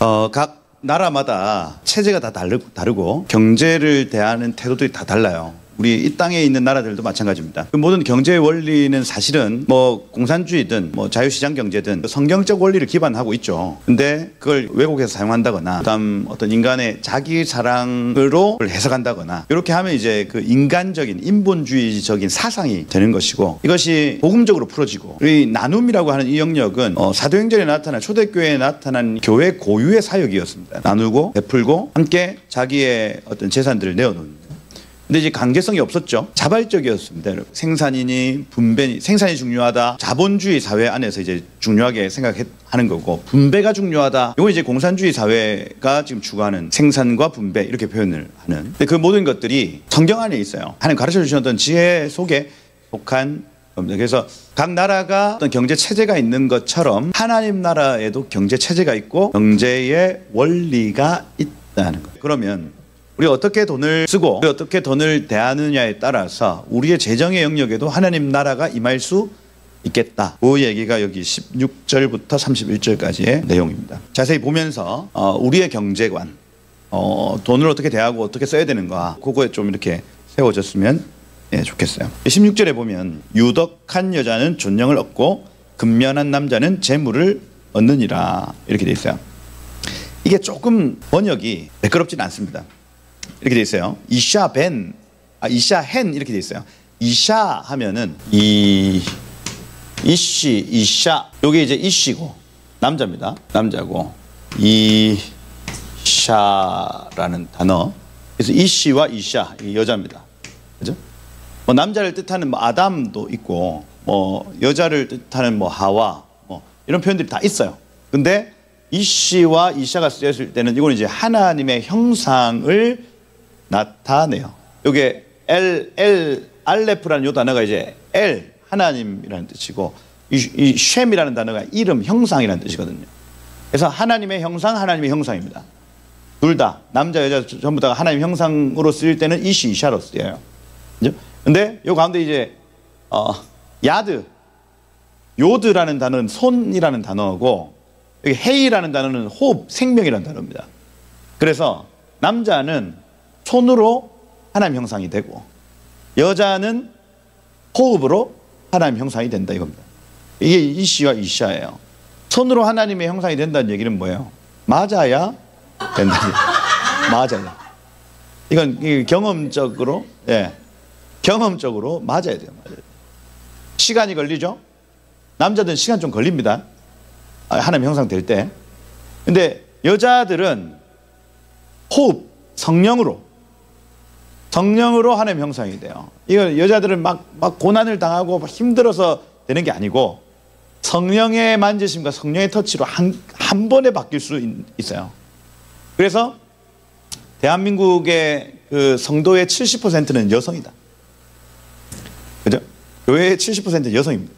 각 나라마다 체제가 다 다르고 경제를 대하는 태도들이 다 달라요. 우리 이 땅에 있는 나라들도 마찬가지입니다. 그 모든 경제의 원리는 사실은 뭐 공산주의든 뭐 자유시장 경제든 성경적 원리를 기반하고 있죠. 근데 그걸 왜곡해서 사용한다거나 그다음 어떤 인간의 자기 사랑으로 해석한다거나 이렇게 하면 이제 그 인간적인 인본주의적인 사상이 되는 것이고, 이것이 복음적으로 풀어지고, 이 나눔이라고 하는 이 영역은 사도행전에 나타난 초대교회에 나타난 교회 고유의 사역이었습니다. 나누고 베풀고 함께 자기의 어떤 재산들을 내어놓는. 근데 이제 강제성이 없었죠. 자발적이었습니다. 생산이니 분배니, 생산이 중요하다. 자본주의 사회 안에서 이제 중요하게 생각하는 거고, 분배가 중요하다. 이건 이제 공산주의 사회가 지금 추구하는 생산과 분배 이렇게 표현을 하는. 근데 그 모든 것들이 성경 안에 있어요. 하나님 가르쳐 주셨던 지혜 속에 속한 겁니다. 그래서 각 나라가 어떤 경제 체제가 있는 것처럼 하나님 나라에도 경제 체제가 있고 경제의 원리가 있다는 거예요. 그러면 우리가 어떻게 돈을 쓰고 우리가 어떻게 돈을 대하느냐에 따라서 우리의 재정의 영역에도 하나님 나라가 임할 수 있겠다. 그 얘기가 여기 16절부터 31절까지의 내용입니다. 자세히 보면서 우리의 경제관, 돈을 어떻게 대하고 어떻게 써야 되는가, 그거에 좀 이렇게 세워졌으면 좋겠어요. 16절에 보면 유덕한 여자는 존령을 얻고 근면한 남자는 재물을 얻느니라 이렇게 돼 있어요. 이게 조금 번역이 매끄럽지는 않습니다. 이렇게 돼 있어요. 이샤 헨 이렇게 돼 있어요. 이샤 하면은 이씨, 이샤, 요게 이제 이씨고 남자입니다. 남자고 이샤라는 단어. 그래서 이씨와 이샤, 이 여자입니다. 그죠? 뭐 남자를 뜻하는 뭐 아담도 있고, 뭐 여자를 뜻하는 뭐 하와, 뭐 이런 표현들이 다 있어요. 근데 이씨와 이샤가 쓰였을 때는 이거는 이제 하나님의 형상을 나타내요. 요게 알레프라는 요 단어가 이제 하나님이라는 뜻이고, 이 쉔이라는 단어가 이름, 형상이라는 뜻이거든요. 그래서 하나님의 형상, 하나님의 형상입니다. 둘 다 남자 여자 전부 다 하나님 형상으로 쓰일 때는 이시 이샤로 쓰여요. 그죠? 근데 요 가운데 이제 요드라는 단어는 손이라는 단어고, 여기 헤이라는 단어는 호흡, 생명이라는 단어입니다. 그래서 남자는 손으로 하나님 형상이 되고 여자는 호흡으로 하나님 형상이 된다 이겁니다. 이게 이시와 이샤예요. 손으로 하나님의 형상이 된다는 얘기는 뭐예요? 맞아야 된다. 맞아요. 이건 경험적으로, 경험적으로 맞아야 돼요. 맞아요. 시간이 걸리죠? 남자들은 시간 좀 걸립니다. 하나님 형상 될 때. 근데 여자들은 호흡, 성령으로 하나님 형상이 돼요. 이거 여자들은 막 고난을 당하고 막 힘들어서 되는 게 아니고 성령의 만지심과 성령의 터치로 한 번에 바뀔 수 있어요. 그래서 대한민국의 그 성도의 70%는 여성이다. 그죠? 교회의 70%는 여성입니다.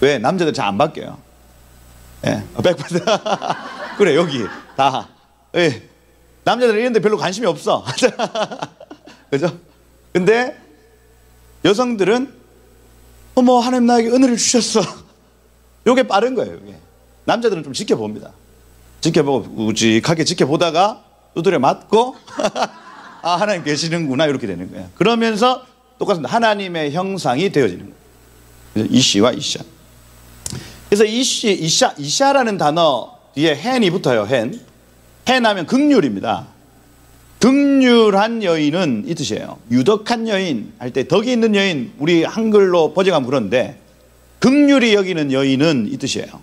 왜? 남자들 잘 안 바뀌어요. 100%. 그래, 여기 다. 남자들은 이런 데 별로 관심이 없어. 그죠? 근데 여성들은 어머, 하나님 나에게 은혜를 주셨어. 요게 빠른 거예요. 요게. 남자들은 좀 지켜봅니다. 지켜보고 우직하게 지켜보다가 두드려 맞고 아, 하나님 계시는구나 이렇게 되는 거예요. 그러면서 똑같습니다. 하나님의 형상이 되어지는 거예요. 그래서 이시와 이샤. 그래서 이시, 이샤라는 단어 뒤에 헨이 붙어요. 헨 하면 긍휼입니다. 긍휼한 여인은 이 뜻이에요. 유덕한 여인 할 때 덕이 있는 여인, 우리 한글로 번역하면 그런데 긍휼히 여기는 여인은 이 뜻이에요.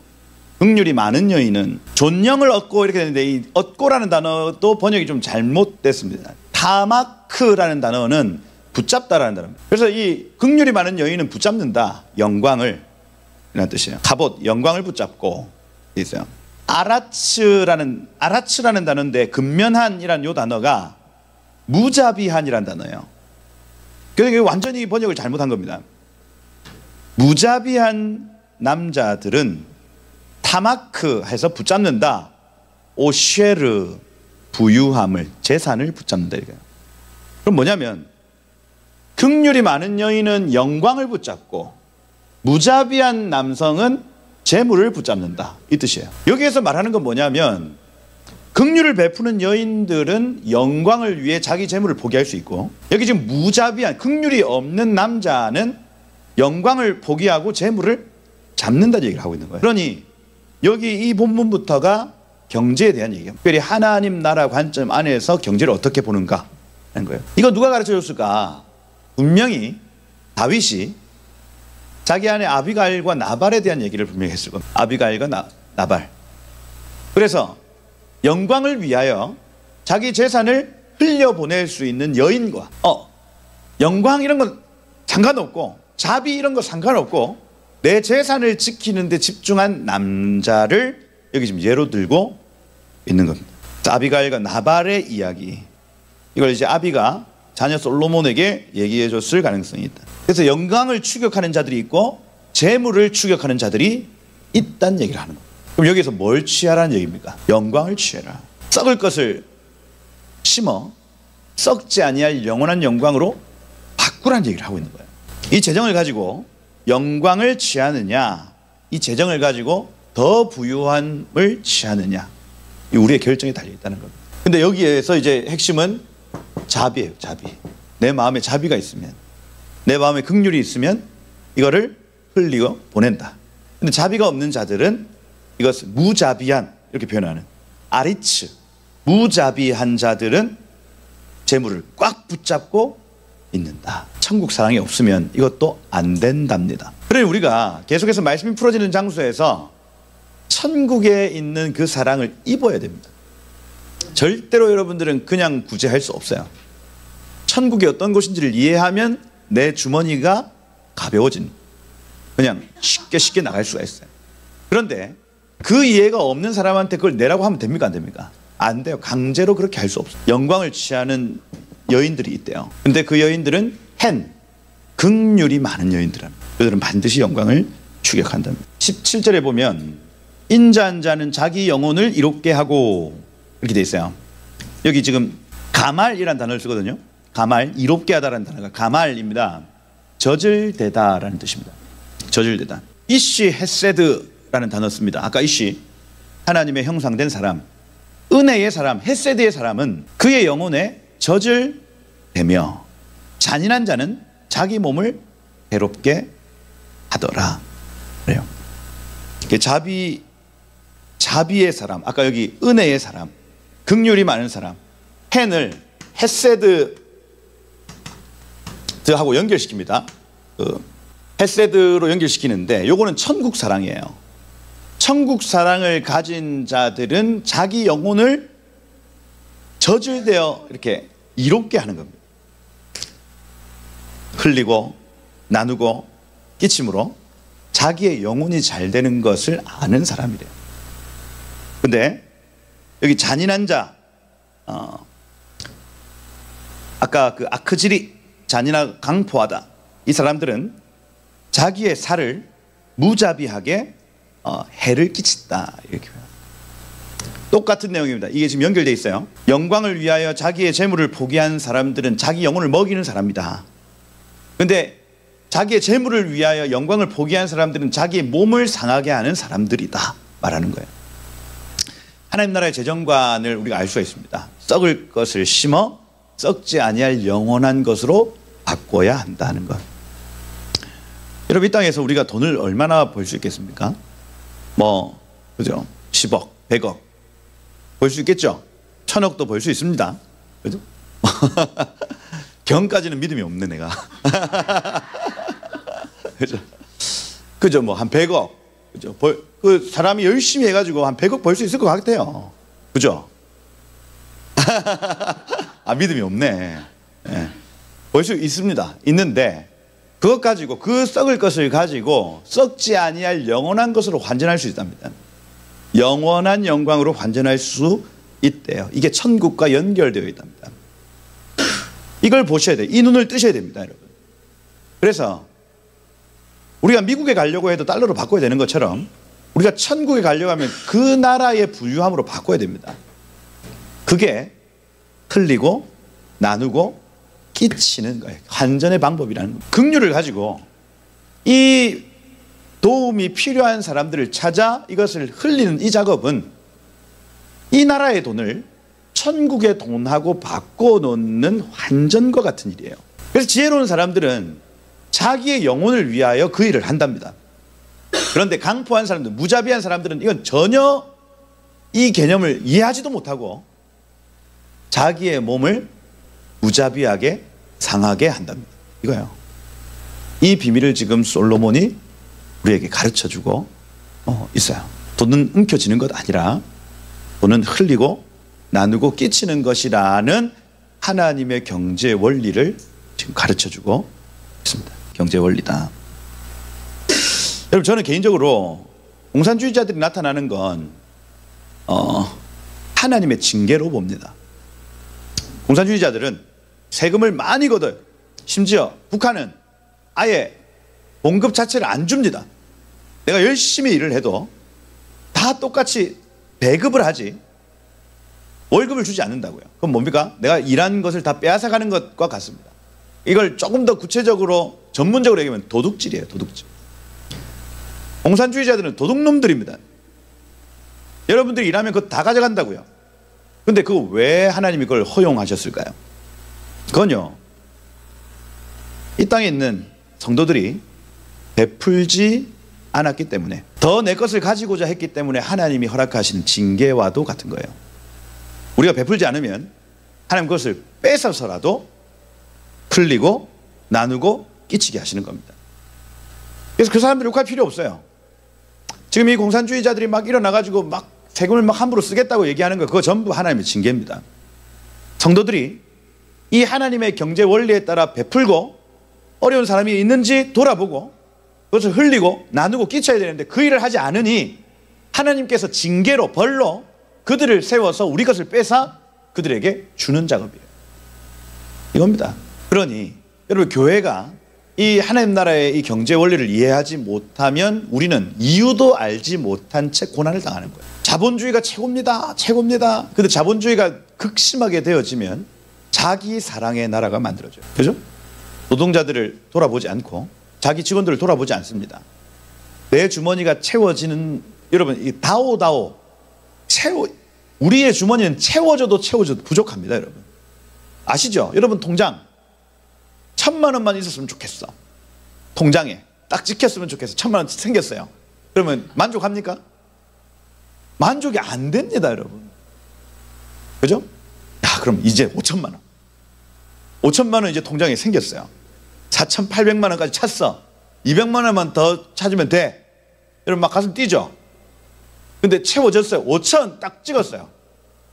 긍휼이 많은 여인은 존령을 얻고 이렇게 되는데, 이 얻고라는 단어도 번역이 좀 잘못됐습니다. 타마크라는 단어는 붙잡다라는 단어입니다. 그래서 이 긍휼이 많은 여인은 붙잡는다, 영광을 이라는 뜻이에요. 갑옷, 영광을 붙잡고 있어요. 아라츠라는 단어인데 근면한이라는 요 단어가 무자비한이라는 단어예요. 그래서 완전히 번역을 잘못한 겁니다. 무자비한 남자들은 타마크 해서 붙잡는다. 오쉐르, 부유함을, 재산을 붙잡는다 이거예요. 그럼 뭐냐면 긍휼이 많은 여인은 영광을 붙잡고 무자비한 남성은 재물을 붙잡는다 이 뜻이에요. 여기에서 말하는 건 뭐냐면 긍휼을 베푸는 여인들은 영광을 위해 자기 재물을 포기할 수 있고, 여기 지금 무자비한 긍휼이 없는 남자는 영광을 포기하고 재물을 잡는다는 얘기를 하고 있는 거예요. 그러니 여기 이 본문부터가 경제에 대한 얘기예요. 특별히 하나님 나라 관점 안에서 경제를 어떻게 보는가 하는 거예요. 이거 누가 가르쳐 줬을까? 분명히 다윗이 자기 아내 아비가일과 나발에 대한 얘기를 분명히 했을 겁니다. 아비가일과 나발. 그래서 영광을 위하여 자기 재산을 흘려보낼 수 있는 여인과 영광 이런 건 상관없고 자비 이런 거 상관없고 내 재산을 지키는 데 집중한 남자를 여기 지금 예로 들고 있는 겁니다. 아비가일과 나발의 이야기, 이걸 이제 아비가 자녀 솔로몬에게 얘기해 줬을 가능성이 있다. 그래서 영광을 추격하는 자들이 있고 재물을 추격하는 자들이 있다는 얘기를 하는 겁니다. 그럼 여기서 뭘 취하라는 얘기입니까? 영광을 취해라. 썩을 것을 심어 썩지 아니할 영원한 영광으로 바꾸라는 얘기를 하고 있는 거예요. 이 재정을 가지고 영광을 취하느냐, 이 재정을 가지고 더 부유함을 취하느냐, 이 우리의 결정에 달려있다는 겁니다. 근데 여기에서 이제 핵심은 자비예요. 자비. 내 마음에 자비가 있으면, 내 마음에 긍휼이 있으면 이거를 흘리고 보낸다. 근데 자비가 없는 자들은 이것을 무자비한, 이렇게 표현하는 아리츠, 무자비한 자들은 재물을 꽉 붙잡고 있는다. 천국 사랑이 없으면 이것도 안 된답니다. 그러니 우리가 계속해서 말씀이 풀어지는 장소에서 천국에 있는 그 사랑을 입어야 됩니다. 절대로 여러분들은 그냥 구제할 수 없어요. 천국이 어떤 곳인지를 이해하면 내 주머니가 가벼워진, 그냥 쉽게 나갈 수가 있어요. 그런데 그 이해가 없는 사람한테 그걸 내라고 하면 됩니까? 안 됩니까? 안 돼요. 강제로 그렇게 할 수 없어요. 영광을 취하는 여인들이 있대요. 근데 그 여인들은 긍휼이 많은 여인들입니다. 그들은 반드시 영광을 추격한답니다. 17절에 보면 인자한 자는 자기 영혼을 이롭게 하고, 이렇게 돼 있어요. 여기 지금 가말이라는 단어를 쓰거든요. 가말, 이롭게 하다라는 단어가 가말입니다. 저질되다라는 뜻입니다. 저질되다. 이시 헤세드라는 단어 씁니다. 아까 이시, 하나님의 형상된 사람, 은혜의 사람, 헤세드의 사람은 그의 영혼에 저질되며 잔인한 자는 자기 몸을 괴롭게 하더라. 그래요. 자비의 사람, 아까 여기 은혜의 사람, 긍휼이 많은 사람, 헤세드하고 연결시킵니다. 헤세드로 연결시키는데 요거는 천국 사랑이에요. 천국 사랑을 가진 자들은 자기 영혼을 저질되어 이렇게 이롭게 하는 겁니다. 흘리고 나누고 끼침으로 자기의 영혼이 잘 되는 것을 아는 사람이래요. 근데 여기 잔인한 자, 아까 그 아크지리, 잔인하고 강포하다, 이 사람들은 자기의 살을 무자비하게 해를 끼친다, 이렇게 표현합니다. 똑같은 내용입니다. 이게 지금 연결되어 있어요. 영광을 위하여 자기의 재물을 포기한 사람들은 자기 영혼을 먹이는 사람이다. 근데 자기의 재물을 위하여 영광을 포기한 사람들은 자기의 몸을 상하게 하는 사람들이다 말하는 거예요. 하나님 나라의 재정관을 우리가 알 수가 있습니다. 썩을 것을 심어 썩지 아니할 영원한 것으로 바꿔야 한다는 것. 여러분, 이 땅에서 우리가 돈을 얼마나 벌 수 있겠습니까? 그죠? 10억, 100억 벌 수 있겠죠? 1000억도 벌 수 있습니다. 그죠? 경까지는 믿음이 없네, 내가. 그죠? 그죠? 한 100억. 그죠? 그 사람이 열심히 해가지고 한 100억 벌 수 있을 것 같아요. 그죠? 믿음이 없네. 네. 벌 수 있습니다. 있는데, 그것 가지고, 그 썩을 것을 가지고 썩지 아니할 영원한 것으로 환전할 수 있답니다. 영원한 영광으로 환전할 수 있대요. 이게 천국과 연결되어 있답니다. 이걸 보셔야 돼요. 이 눈을 뜨셔야 됩니다, 여러분. 그래서 우리가 미국에 가려고 해도 달러로 바꿔야 되는 것처럼 우리가 천국에 가려고 하면 그 나라의 부유함으로 바꿔야 됩니다. 그게 흘리고 나누고 끼치는 거예요. 환전의 방법이라는 거예요. 긍휼을 가지고 이 도움이 필요한 사람들을 찾아 이것을 흘리는 이 작업은 이 이 나라의 돈을 천국의 돈하고 바꿔놓는 환전과 같은 일이에요. 그래서 지혜로운 사람들은 자기의 영혼을 위하여 그 일을 한답니다. 그런데 강포한 사람들, 무자비한 사람들은 이건 전혀 이 개념을 이해하지도 못하고 자기의 몸을 무자비하게 상하게 한답니다. 이거예요. 이 비밀을 지금 솔로몬이 우리에게 가르쳐주고 있어요. 돈은 움켜쥐는 것 아니라 돈은 흘리고 나누고 끼치는 것이라는 하나님의 경제 원리를 지금 가르쳐주고 있습니다. 경제 원리다. 여러분, 저는 개인적으로 공산주의자들이 나타나는 건 하나님의 징계로 봅니다. 공산주의자들은 세금을 많이 걷어요. 심지어 북한은 아예 봉급 자체를 안 줍니다. 내가 열심히 일을 해도 다 똑같이 배급을 하지 월급을 주지 않는다고요. 그럼 뭡니까? 내가 일한 것을 다 빼앗아가는 것과 같습니다. 이걸 조금 더 구체적으로 전문적으로 얘기하면 도둑질이에요. 도둑질. 공산주의자들은 도둑놈들입니다. 여러분들이 일하면 그거 다 가져간다고요. 근데 그거 왜 하나님이 그걸 허용하셨을까요? 그건요, 이 땅에 있는 성도들이 베풀지 않았기 때문에, 더 내 것을 가지고자 했기 때문에 하나님이 허락하신 징계와도 같은 거예요. 우리가 베풀지 않으면 하나님 그것을 뺏어서라도 풀리고 나누고 끼치게 하시는 겁니다. 그래서 그 사람들 욕할 필요 없어요. 지금 이 공산주의자들이 막 일어나가지고 막 세금을 막 함부로 쓰겠다고 얘기하는 거, 그거 전부 하나님의 징계입니다. 성도들이 이 하나님의 경제 원리에 따라 베풀고 어려운 사람이 있는지 돌아보고 그것을 흘리고 나누고 끼쳐야 되는데 그 일을 하지 않으니 하나님께서 징계로, 벌로 그들을 세워서 우리 것을 뺏어 그들에게 주는 작업이에요. 이겁니다. 그러니 여러분, 교회가 이 하나님 나라의 이 경제 원리를 이해하지 못하면 우리는 이유도 알지 못한 채 고난을 당하는 거예요. 자본주의가 최고입니다. 최고입니다. 근데 자본주의가 극심하게 되어지면 자기 사랑의 나라가 만들어져요. 그죠? 노동자들을 돌아보지 않고 자기 직원들을 돌아보지 않습니다. 내 주머니가 채워지는, 여러분, 이 다오 우리의 주머니는 채워져도 부족합니다. 여러분 아시죠? 여러분 통장 1,000만 원만 있었으면 좋겠어. 통장에 딱 찍혔으면 좋겠어. 1,000만 원 생겼어요. 그러면 만족합니까? 만족이 안 됩니다. 여러분 그죠? 야, 그럼 이제 5천만 원 5천만 원 이제 통장에 생겼어요. 4,800만 원까지 찼어. 200만 원만 더 찾으면 돼. 여러분 막 가슴 뛰죠? 근데 채워졌어요. 5천 딱 찍었어요.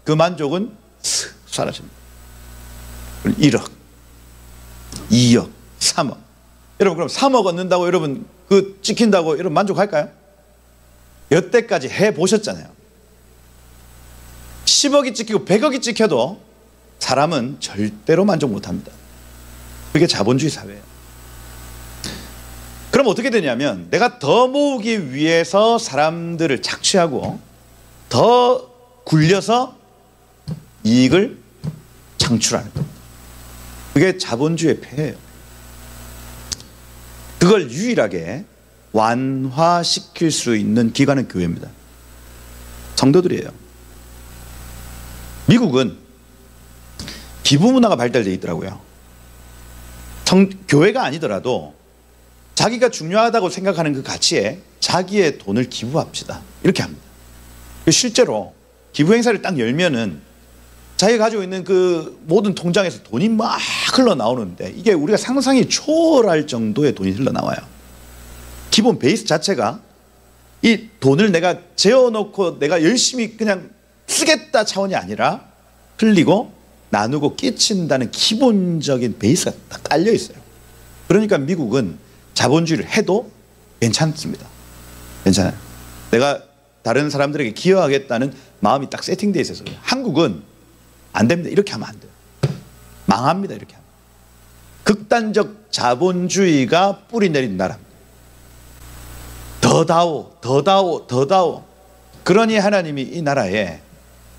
그 만족은 슥 사라집니다. 1억, 2억, 3억. 여러분 그럼 3억 얻는다고 여러분 그 찍힌다고 여러분 만족할까요? 여태까지 해보셨잖아요. 10억이 찍히고 100억이 찍혀도 사람은 절대로 만족 못합니다. 그게 자본주의 사회예요. 그럼 어떻게 되냐면 내가 더 모으기 위해서 사람들을 착취하고 더 굴려서 이익을 창출하는 겁니다. 그게 자본주의의 폐해예요. 그걸 유일하게 완화시킬 수 있는 기관은 교회입니다. 성도들이에요. 미국은 기부 문화가 발달되어 있더라고요. 교회가 아니더라도 자기가 중요하다고 생각하는 그 가치에 자기의 돈을 기부합시다. 이렇게 합니다. 실제로 기부 행사를 딱 열면은 자기가 가지고 있는 그 모든 통장에서 돈이 막 흘러나오는데 이게 우리가 상상이 초월할 정도의 돈이 흘러나와요. 기본 베이스 자체가 이 돈을 내가 재워놓고 내가 열심히 그냥 쓰겠다 차원이 아니라 흘리고 나누고 끼친다는 기본적인 베이스가 딱 깔려 있어요. 그러니까 미국은 자본주의를 해도 괜찮습니다. 괜찮아요. 내가 다른 사람들에게 기여하겠다는 마음이 딱 세팅되어 있어서. 한국은 안 됩니다. 이렇게 하면 안 돼요. 망합니다. 이렇게 하면. 극단적 자본주의가 뿌리 내린 나라입니다. 더다오. 그러니 하나님이 이 나라에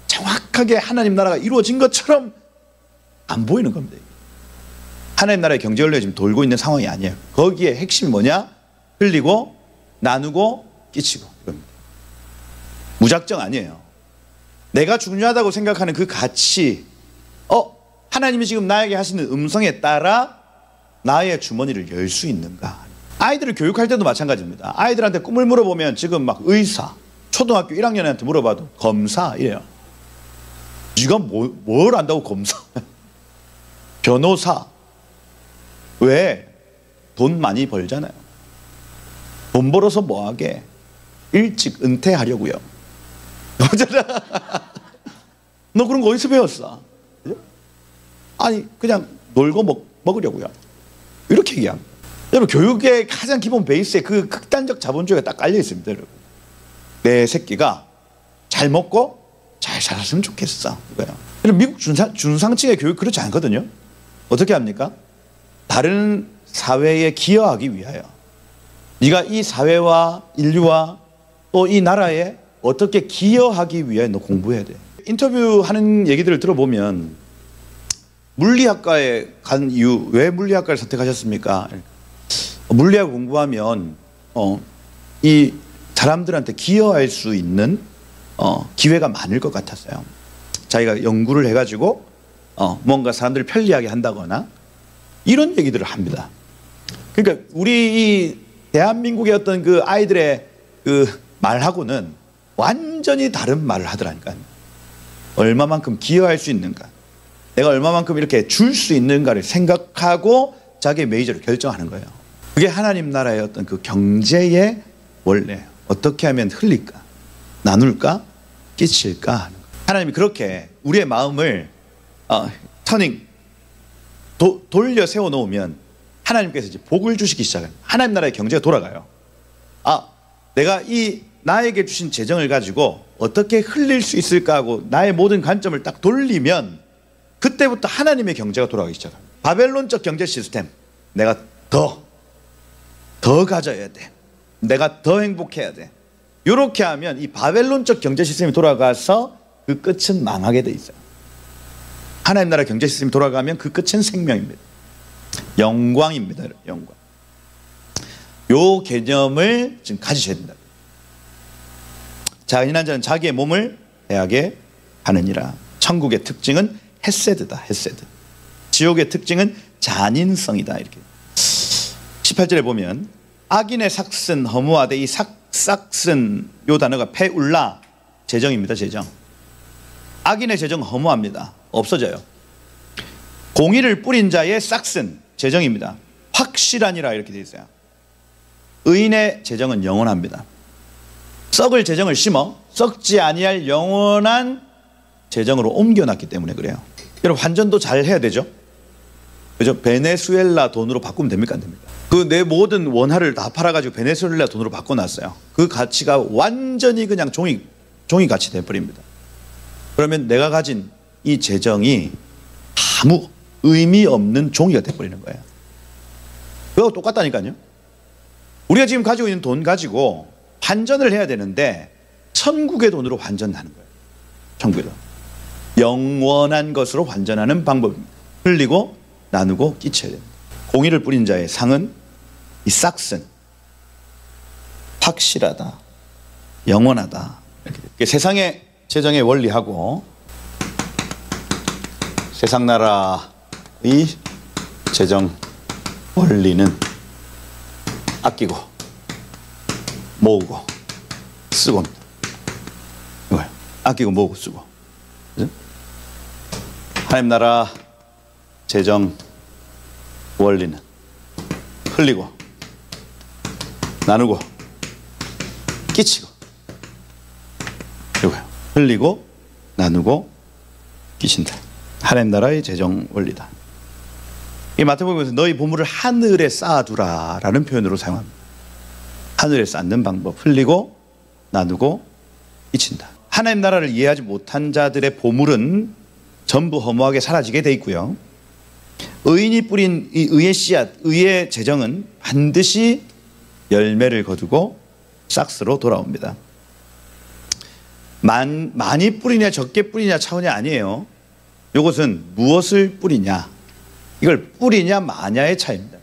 정확하게 하나님 나라가 이루어진 것처럼 안 보이는 겁니다. 하나님 나라의 경제 원리가 지금 돌고 있는 상황이 아니에요. 거기에 핵심이 뭐냐? 흘리고 나누고 끼치고. 이겁니다. 무작정 아니에요. 내가 중요하다고 생각하는 그 가치, 하나님이 지금 나에게 하시는 음성에 따라 나의 주머니를 열 수 있는가. 아이들을 교육할 때도 마찬가지입니다. 아이들한테 꿈을 물어보면 지금 막 의사, 초등학교 1학년한테 물어봐도 검사 이래요. 네가 뭘 안다고 검사? 변호사. 왜? 돈 많이 벌잖아요. 돈 벌어서 뭐하게? 일찍 은퇴하려고요. 너 그런 거 어디서 배웠어? 아니 그냥 놀고 먹으려고요. 이렇게 얘기합니다. 여러분 교육의 가장 기본 베이스에 그 극단적 자본주의가 딱 깔려 있습니다. 여러분. 내 새끼가 잘 먹고 잘 살았으면 좋겠어. 이거예요. 여러분 미국 중상층의 교육 그렇지 않거든요. 어떻게 합니까? 다른 사회에 기여하기 위하여 네가 이 사회와 인류와 또 이 나라에 어떻게 기여하기 위해 너 공부해야 돼. 인터뷰하는 얘기들을 들어보면 물리학과에 간 이유, 왜 물리학과를 선택하셨습니까? 물리학 공부하면 이 사람들한테 기여할 수 있는 기회가 많을 것 같았어요. 자기가 연구를 해가지고 뭔가 사람들을 편리하게 한다거나 이런 얘기들을 합니다. 그러니까 우리 이 대한민국의 어떤 그 아이들의 그 말하고는 완전히 다른 말을 하더라니까요. 얼마만큼 기여할 수 있는가, 내가 얼마만큼 이렇게 줄 수 있는가를 생각하고 자기의 메이저를 결정하는 거예요. 그게 하나님 나라의 어떤 그 경제의 원래 어떻게 하면 흘릴까, 나눌까, 끼칠까 하는 거예요. 하나님이 그렇게 우리의 마음을 돌려 세워 놓으면 하나님께서 이제 복을 주시기 시작해요. 하나님 나라의 경제가 돌아가요. 내가 이 나에게 주신 재정을 가지고 어떻게 흘릴 수 있을까 하고 나의 모든 관점을 딱 돌리면 그때부터 하나님의 경제가 돌아가기 시작합니다. 바벨론적 경제 시스템, 내가 더 가져야 돼, 내가 더 행복해야 돼, 이렇게 하면 이 바벨론적 경제 시스템이 돌아가서 그 끝은 망하게 돼 있어요. 하나님 나라 경제 시스템이 돌아가면 그 끝은 생명입니다. 영광입니다. 영광. 요 개념을 지금 가지셔야 된다. 자, 이난 자는 자기의 몸을 배하게 하느니라. 천국의 특징은 헤세드다. 헤세드. 지옥의 특징은 잔인성이다. 이렇게 18절에 보면 악인의 삭슨 허무하되, 이 삭슨 요 단어가 페울라, 재정입니다. 재정. 악인의 재정 허무합니다. 없어져요. 공의를 뿌린 자의 삭슨, 재정입니다. 확실하니라 이렇게 되어 있어요. 의인의 재정은 영원합니다. 썩을 재정을 심어 썩지 아니할 영원한 재정으로 옮겨놨기 때문에 그래요. 여러분 환전도 잘 해야 되죠. 그죠? 베네수엘라 돈으로 바꾸면 됩니까? 안 됩니까? 그 내 모든 원화를 다 팔아가지고 베네수엘라 돈으로 바꿔놨어요. 그 가치가 완전히 그냥 종이 가치 돼버립니다. 그러면 내가 가진 이 재정이 아무 의미 없는 종이가 돼버리는 거예요. 그거 똑같다니까요. 우리가 지금 가지고 있는 돈 가지고 환전을 해야 되는데 천국의 돈으로 환전하는 거예요. 천국의 돈. 영원한 것으로 환전하는 방법입니다. 흘리고 나누고 끼쳐야 됩니다. 공의를 뿌린 자의 상은 이 싹슨, 확실하다, 영원하다. 이렇게 세상의 재정의 원리하고 세상 나라의 재정 원리는 아끼고 모으고 쓰고입니다. 이거예요. 아끼고 모으고 쓰고. 그죠? 하나님 나라 재정 원리는 흘리고 나누고 끼치고, 이거예요. 흘리고 나누고 끼친다. 하나님 나라의 재정 원리다. 이 마태복음에서 너희 보물을 하늘에 쌓아두라 라는 표현으로 사용합니다. 하늘에 쌓는 방법, 흘리고 나누고 끼친다. 하나님 나라를 이해하지 못한 자들의 보물은 전부 허무하게 사라지게 돼 있고요. 의인이 뿌린 이 의의 씨앗, 의의 재정은 반드시 열매를 거두고 싹스로 돌아옵니다. 많이 뿌리냐 적게 뿌리냐 차원이 아니에요. 이것은 무엇을 뿌리냐, 이걸 뿌리냐 마냐의 차이입니다.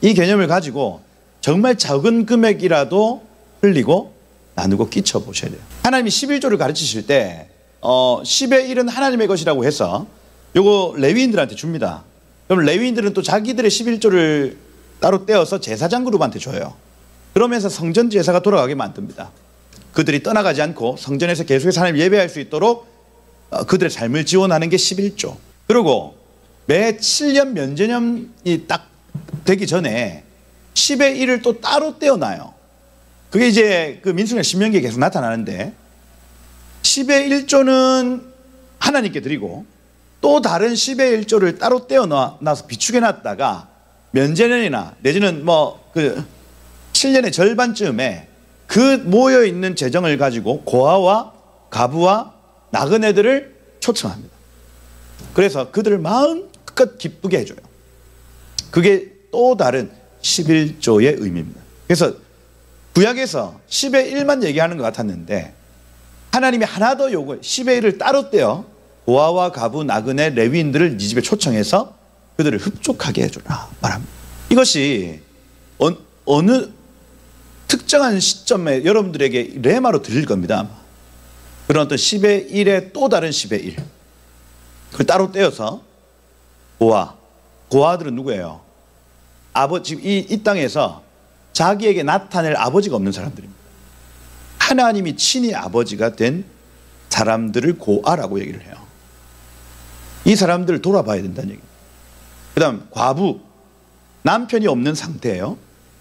이 개념을 가지고 정말 적은 금액이라도 흘리고 나누고 끼쳐 보셔야 돼요. 하나님이 11조를 가르치실 때 10의 1은 하나님의 것이라고 해서 요거 레위인들한테 줍니다. 그럼 레위인들은 또 자기들의 11조를 따로 떼어서 제사장 그룹한테 줘요. 그러면서 성전 제사가 돌아가게 만듭니다. 그들이 떠나가지 않고 성전에서 계속해서 하나님 예배할 수 있도록 그들의 삶을 지원하는 게 11조. 그리고 매 7년 면제년이 딱 되기 전에 10의 1을 또 따로 떼어놔요. 그게 이제 그 민수기나 신명기에 계속 나타나는데 10의 1조는 하나님께 드리고 또 다른 10의 1조를 따로 떼어놔서 비축해 놨다가 면제년이나 내지는 그 7년의 절반쯤에 그 모여있는 재정을 가지고 고아와 가부와 나그네들을 초청합니다. 그래서 그들을 마음껏 기쁘게 해줘요. 그게 또 다른 11조의 의미입니다. 그래서 구약에서 10의 1만 얘기하는 것 같았는데 하나님이 하나 더 요구해 10의 1을 따로 떼어 고아와 가부, 나그네, 레위인들을 네 집에 초청해서 그들을 흡족하게 해주라 말합니다. 이것이 어느 특정한 시점에 여러분들에게 레마로 들릴 겁니다. 아마. 그런 어떤 10의 1의 또 다른 10의 1 그걸 따로 떼어서 고아들은 누구예요? 아버지, 이 땅에서 자기에게 나타낼 아버지가 없는 사람들입니다. 하나님이 친히 아버지가 된 사람들을 고아라고 얘기를 해요. 이 사람들을 돌아봐야 된다는 얘기입니다. 그 다음 과부, 남편이 없는 상태예요.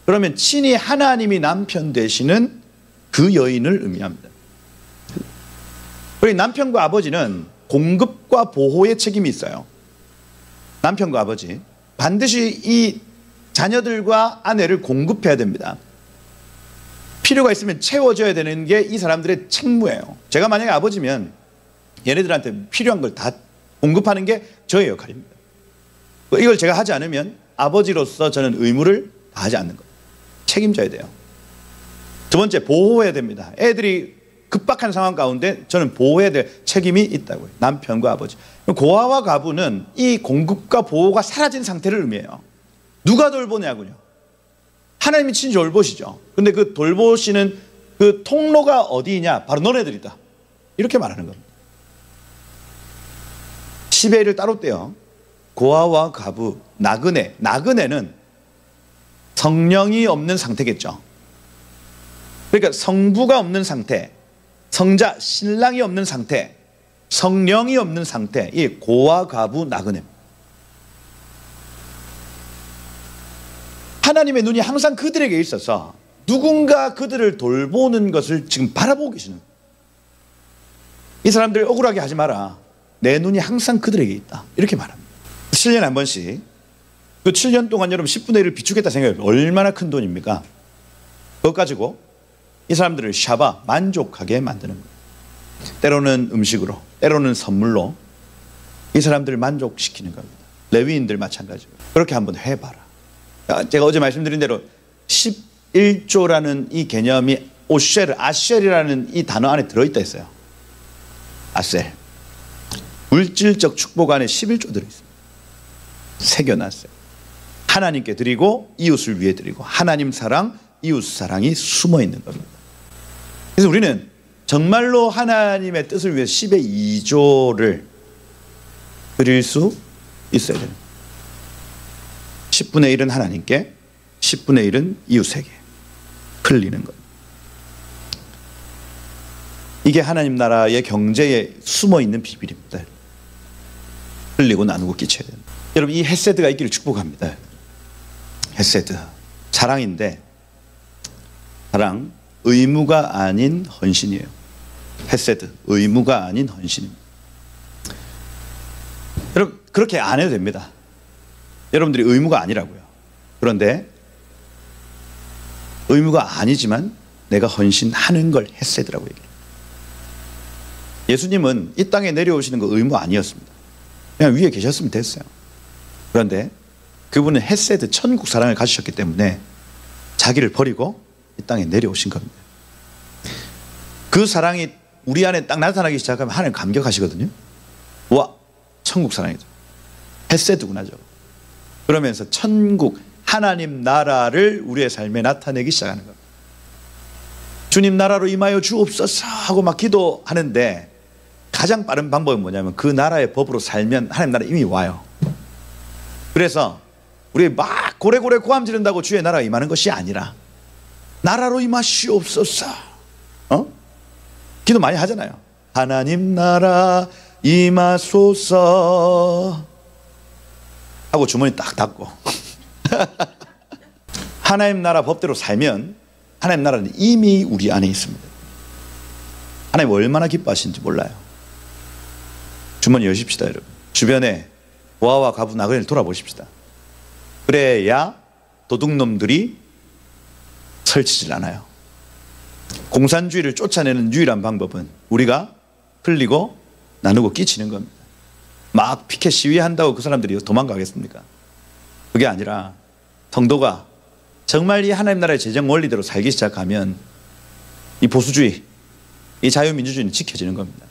그러면 친히 하나님이 남편 되시는 그 여인을 의미합니다. 그리고 남편과 아버지는 공급과 보호의 책임이 있어요. 남편과 아버지 반드시 이 자녀들과 아내를 공급해야 됩니다. 필요가 있으면 채워줘야 되는 게 이 사람들의 책무예요. 제가 만약에 아버지면 얘네들한테 필요한 걸 다 공급하는 게 저의 역할입니다. 이걸 제가 하지 않으면 아버지로서 저는 의무를 다하지 않는 거예요. 책임져야 돼요. 두 번째, 보호해야 됩니다. 애들이 급박한 상황 가운데 저는 보호해야 될 책임이 있다고요. 남편과 아버지. 고아와 가부는 이 공급과 보호가 사라진 상태를 의미해요. 누가 돌보냐고요. 하나님이 친히 돌보시죠. 근데 그 돌보시는 그 통로가 어디냐? 바로 너네들이다. 이렇게 말하는 겁니다. 10의 1을 따로 떼어 고아와 가부, 나그네는 성령이 없는 상태겠죠. 그러니까 성부가 없는 상태, 성자, 신랑이 없는 상태, 성령이 없는 상태, 이 고아, 가부, 나그네입니다. 하나님의 눈이 항상 그들에게 있어서 누군가 그들을 돌보는 것을 지금 바라보고 계시는 거예요. 이 사람들 억울하게 하지 마라. 내 눈이 항상 그들에게 있다. 이렇게 말합니다. 7년에 한 번씩 그 7년 동안 여러분 10분의 1을 비축했다 생각해요. 얼마나 큰 돈입니까? 그것 가지고 이 사람들을 샤바, 만족하게 만드는 거예요. 때로는 음식으로, 때로는 선물로 이 사람들을 만족시키는 겁니다. 레위인들 마찬가지로. 그렇게 한번 해봐라. 제가 어제 말씀드린 대로 11조라는 이 개념이 아쉘이라는 이 단어 안에 들어있다 했어요. 아셀. 물질적 축복 안에 11조 들어있습니다. 새겨놨어요. 하나님께 드리고 이웃을 위해 드리고 하나님 사랑, 이웃 사랑이 숨어 있는 겁니다. 그래서 우리는 정말로 하나님의 뜻을 위해 10의 2조를 드릴 수 있어야 됩니다. 10분의 1은 하나님께, 10분의 1은 이웃에게 흘리는 것. 이게 하나님 나라의 경제에 숨어 있는 비밀입니다. 흘리고 나누고 끼쳐야 됩니다. 여러분, 이 헤세드가 있기를 축복합니다. 헤세드, 사랑인데 사랑, 의무가 아닌 헌신이에요. 헤세드, 의무가 아닌 헌신입니다. 여러분, 그렇게 안 해도 됩니다. 여러분들이 의무가 아니라고요. 그런데 의무가 아니지만 내가 헌신하는 걸 헤세드라고 얘기해요. 예수님은 이 땅에 내려오시는 거 의무 아니었습니다. 그냥 위에 계셨으면 됐어요. 그런데 그분은 헤세드, 천국 사랑을 가지셨기 때문에 자기를 버리고 이 땅에 내려오신 겁니다. 그 사랑이 우리 안에 딱 나타나기 시작하면 하나님 감격하시거든요. 와, 천국 사랑이죠. 헤세드구나 저거. 그러면서 천국, 하나님 나라를 우리의 삶에 나타내기 시작하는 겁니다. 주님 나라로 임하여 주옵소서 하고 막 기도하는데 가장 빠른 방법은 뭐냐면 그 나라의 법으로 살면 하나님 나라 이미 와요. 그래서 우리 막 고래고래 고함 지른다고 주의 나라가 임하는 것이 아니라 나라로 임하시옵소서. 기도 많이 하잖아요. 하나님 나라 임하소서 하고 주머니 딱 닫고 하나님 나라 법대로 살면 하나님 나라는 이미 우리 안에 있습니다. 하나님 얼마나 기뻐하시는지 몰라요. 주머니 여십시다 여러분. 주변에 고아와 과부 나그네를 돌아보십시다. 그래야 도둑놈들이 설치질 않아요. 공산주의를 쫓아내는 유일한 방법은 우리가 흘리고 나누고 끼치는 겁니다. 막 피켓 시위한다고 그 사람들이 도망가겠습니까? 그게 아니라 성도가 정말 이 하나님 나라의 재정 원리대로 살기 시작하면 이 보수주의, 이 자유민주주의는 지켜지는 겁니다.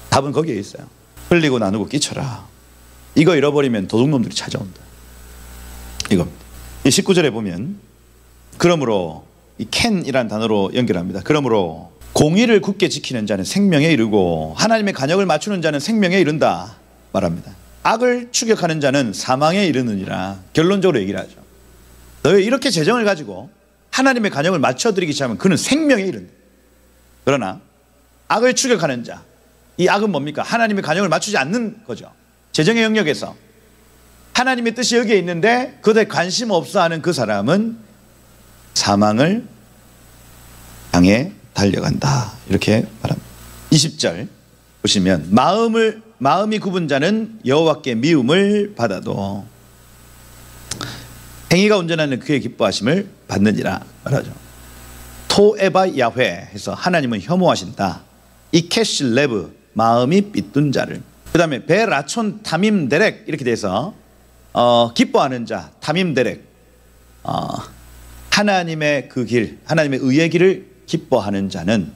답은 거기에 있어요. 흘리고 나누고 끼쳐라. 이거 잃어버리면 도둑놈들이 찾아온다. 이겁니다. 이 19절에 보면 그러므로 이 캔이라는 단어로 연결합니다. 그러므로 공의를 굳게 지키는 자는 생명에 이르고 하나님의 간역을 맞추는 자는 생명에 이른다 말합니다. 악을 추격하는 자는 사망에 이르느니라. 결론적으로 얘기를 하죠. 너희 이렇게 재정을 가지고 하나님의 간역을 맞춰드리기 시작하면 그는 생명에 이른다. 그러나 악을 추격하는 자, 이 악은 뭡니까? 하나님의 간역을 맞추지 않는 거죠. 재정의 영역에서 하나님의 뜻이 여기에 있는데 그에 관심 없어 하는 그 사람은 사망을 향해 달려간다. 이렇게 말합니다. 20절 보시면 마음이 굽은 자는 여호와께 미움을 받아도 행위가 온전하는 그의 기뻐하심을 받느니라 말하죠. 토에바 야훼 해서 하나님은 혐오하신다. 이케시 레브 마음이 삐뚤 자를. 그 다음에 베라촌 타밈 데렉 이렇게 돼서 기뻐하는 자 타밈 데렉 하나님의 그 길, 하나님의 의의 길을 기뻐하는 자는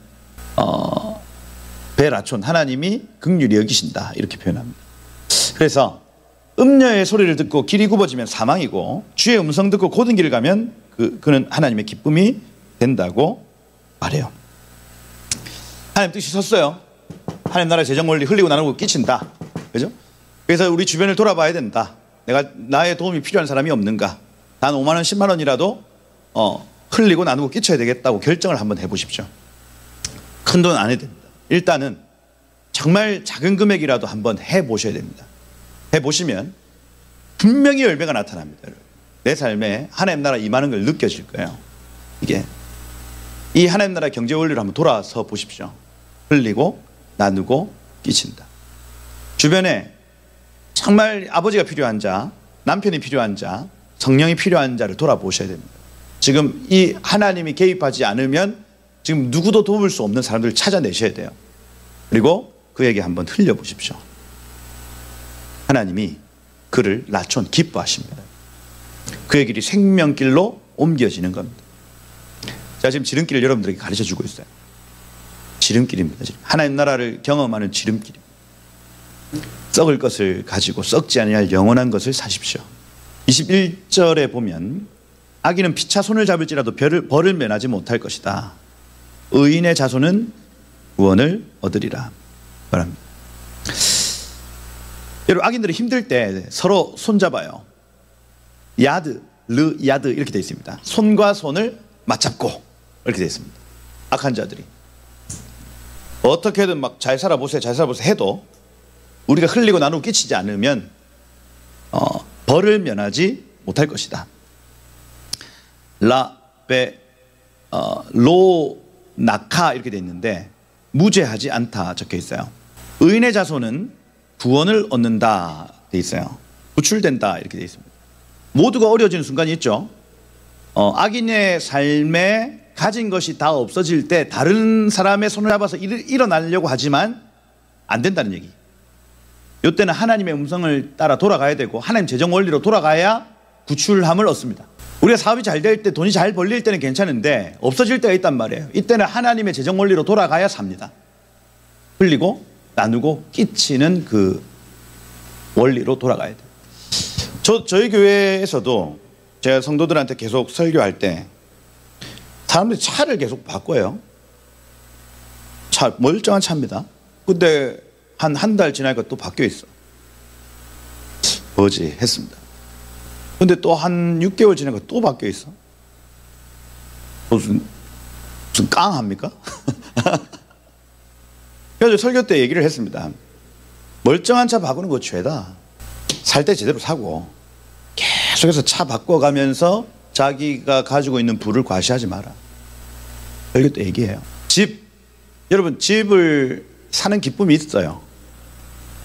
베라촌 하나님이 긍휼히 여기신다 이렇게 표현합니다. 그래서 음녀의 소리를 듣고 길이 굽어지면 사망이고 주의 음성 듣고 고든 길을 가면 그는 하나님의 기쁨이 된다고 말해요. 하나님 뜻이 섰어요. 하나님 나라의 재정 원리 흘리고 나누고 끼친다. 그죠? 그래서 우리 주변을 돌아봐야 된다. 나의 도움이 필요한 사람이 없는가? 단 5만 원, 10만 원이라도 흘리고 나누고 끼쳐야 되겠다고 결정을 한번 해보십시오. 큰 돈 안 해도 됩니다. 일단은 정말 작은 금액이라도 한번 해보셔야 됩니다. 해보시면 분명히 열매가 나타납니다. 내 삶에 하나님 나라 임하는 걸 느껴질 거예요. 이게 이 하나님 나라 경제 원리로 한번 돌아서 보십시오. 흘리고 나누고 끼친다. 주변에 정말 아버지가 필요한 자, 남편이 필요한 자, 성령이 필요한 자를 돌아보셔야 됩니다. 지금 이 하나님이 개입하지 않으면 지금 누구도 도울 수 없는 사람들을 찾아내셔야 돼요. 그리고 그에게 한번 흘려보십시오. 하나님이 그를 라촌 기뻐하십니다. 그의 길이 생명길로 옮겨지는 겁니다. 제가 지금 지름길을 여러분들에게 가르쳐주고 있어요. 지름길입니다. 하나님 나라를 경험하는 지름길입니다. 썩을 것을 가지고 썩지 아니할 영원한 것을 사십시오. 21절에 보면 악인은 피차 손을 잡을지라도 벌을 면하지 못할 것이다. 의인의 자손은 구원을 얻으리라 말합니다. 여러분 악인들이 힘들 때 서로 손잡아요. 야드, 야드 이렇게 되어 있습니다. 손과 손을 맞잡고 이렇게 되어 있습니다. 악한 자들이 어떻게든 막 잘 살아보세요 잘 살아보세요 해도 우리가 흘리고 나누고 끼치지 않으면 벌을 면하지 못할 것이다. 로나카 이렇게 되어 있는데 무죄하지 않다 적혀 있어요. 의인의 자손은 구원을 얻는다 되어 있어요. 구출된다 이렇게 되어 있습니다. 모두가 어려워지는 순간이 있죠. 악인의 삶에 가진 것이 다 없어질 때 다른 사람의 손을 잡아서 일어나려고 하지만 안 된다는 얘기. 이때는 하나님의 음성을 따라 돌아가야 되고 하나님 재정 원리로 돌아가야 구출함을 얻습니다. 우리가 사업이 잘 될 때 돈이 잘 벌릴 때는 괜찮은데 없어질 때가 있단 말이에요. 이때는 하나님의 재정 원리로 돌아가야 삽니다. 흘리고 나누고 끼치는 그 원리로 돌아가야 돼요. 저희 교회에서도 제가 성도들한테 계속 설교할 때 사람들이 차를 계속 바꿔요. 차 멀쩡한 차입니다. 근데 한 달 지나니까 또 바뀌어 있어. 뭐지 했습니다. 근데 또 한 6개월 지나니까 또 바뀌어 있어. 무슨 깡합니까? 그래서 설교 때 얘기를 했습니다. 멀쩡한 차 바꾸는 거 죄다. 살 때 제대로 사고 계속해서 차 바꿔가면서 자기가 가지고 있는 부를 과시하지 마라. 설교 때 얘기해요. 여러분 집을 사는 기쁨이 있어요.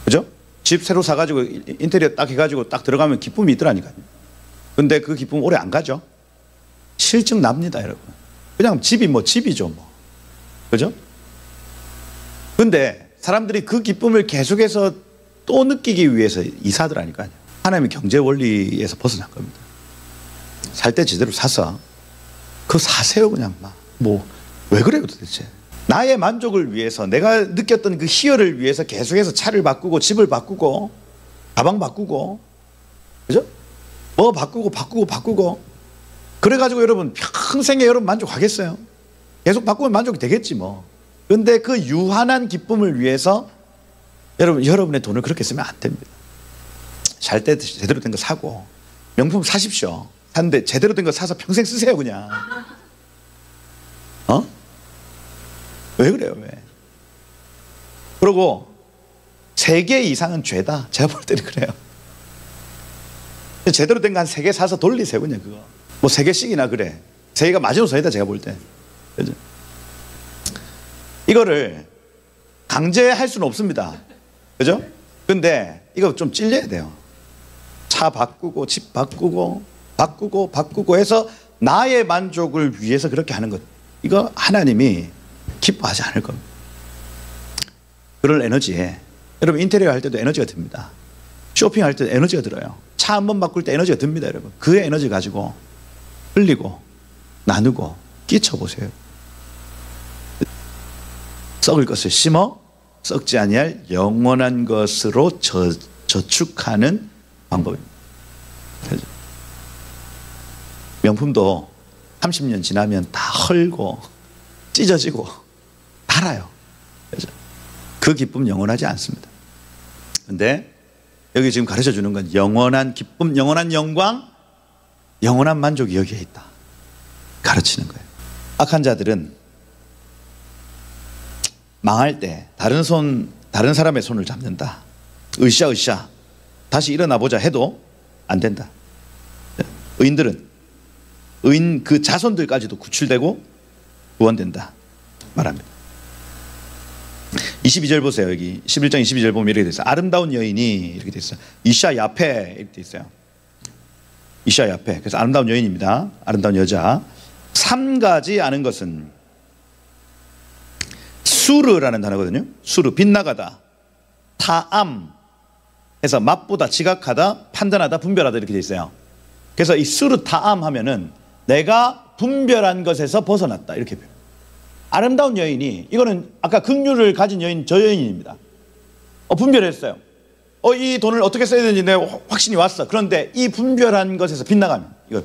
그죠? 집 새로 사가지고 인테리어 딱 해가지고 딱 들어가면 기쁨이 있더라니까요. 근데 그 기쁨 오래 안 가죠. 실증 납니다, 여러분. 그냥 집이 뭐 집이죠, 뭐. 그죠? 근데 사람들이 그 기쁨을 계속해서 또 느끼기 위해서 이사하더라니까요. 하나님의 경제 원리에서 벗어난 겁니다. 살 때 제대로 사서 그거 사세요, 그냥 막. 뭐 왜 그래요, 도대체? 나의 만족을 위해서, 내가 느꼈던 그 희열을 위해서 계속해서 차를 바꾸고 집을 바꾸고 가방 바꾸고, 그죠? 뭐 바꾸고 그래가지고 여러분 평생에 여러분 만족하겠어요? 계속 바꾸면 만족이 되겠지 뭐. 근데 그 유한한 기쁨을 위해서 여러분의 돈을 그렇게 쓰면 안 됩니다. 살 때 제대로 된 거 사고 명품 사십시오. 샀는데 제대로 된 거 사서 평생 쓰세요, 그냥. 왜 그래요, 왜? 그리고 3개 이상은 죄다. 제가 볼 때는 그래요. 제대로 된 거 한 3개 사서 돌리세요, 그냥 그거. 뭐 3개씩이나 그래. 3개가 마지노선이다, 제가 볼 때. 그죠? 이거를 강제할 수는 없습니다. 그죠? 근데 이거 좀 찔려야 돼요. 차 바꾸고 집 바꾸고 해서 나의 만족을 위해서 그렇게 하는 것, 이거 하나님이 기뻐하지 않을 겁니다. 그럴 에너지에 여러분 인테리어 할 때도 에너지가 듭니다. 쇼핑할 때도 에너지가 들어요. 차 한 번 바꿀 때 에너지가 듭니다, 여러분. 그 에너지 가지고 흘리고 나누고 끼쳐보세요. 썩을 것을 심어 썩지 아니할 영원한 것으로 저축하는 방법입니다. 명품도 30년 지나면 다 헐고 찢어지고 달아요. 그 기쁨 영원하지 않습니다. 근데 여기 지금 가르쳐 주는 건 영원한 기쁨, 영원한 영광, 영원한 만족이 여기에 있다 가르치는 거예요. 악한 자들은 망할 때 다른 사람의 손을 잡는다. 으쌰 다시 일어나 보자 해도 안 된다. 의인 그 자손들까지도 구출되고 구원된다 말합니다. 22절 보세요. 여기 11장 22절 보면 이렇게 돼 있어요. 아름다운 여인이 이렇게 돼 있어요. 이샤 야페 이렇게 돼 있어요. 이샤 야페. 그래서 아름다운 여인입니다. 아름다운 여자. 3가지 아는 것은 수르라는 단어거든요. 수르, 빗나가다, 타암 해서 맛보다, 지각하다, 판단하다, 분별하다 이렇게 돼 있어요. 그래서 이 수르 타암 하면은 내가 분별한 것에서 벗어났다 이렇게 표현해요. 아름다운 여인이, 이거는 아까 긍휼을 가진 여인, 저 여인입니다. 분별했어요. 이 돈을 어떻게 써야 되는지 내가 확신이 왔어. 그런데 이 분별한 것에서 빗나가면 이거.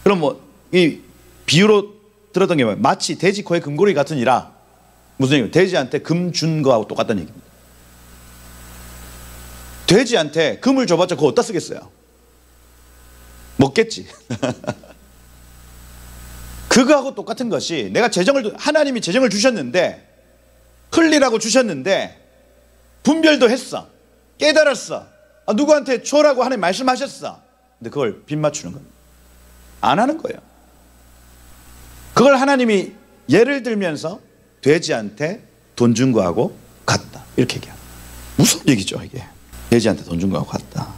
그럼 뭐 이 비유로 들었던 게 뭐예요? 마치 돼지 코에 금고리 같으니라. 무슨 얘기예요? 돼지한테 금 준 거하고 똑같다는 얘기입니다. 돼지한테 금을 줘봤자 그거 어디다 쓰겠어요? 먹겠지. 그거하고 똑같은 것이, 내가 하나님이 재정을 주셨는데, 흘리라고 주셨는데 분별도 했어. 깨달았어. 누구한테 줘라고 하나님 말씀하셨어. 근데 그걸 빗 맞추는 겁니다. 안 하는 거예요. 그걸 하나님이 예를 들면서 돼지한테 돈 준 거하고 같다 이렇게 얘기합니다. 무슨 얘기죠 이게? 돼지한테 돈 준 거하고 같다.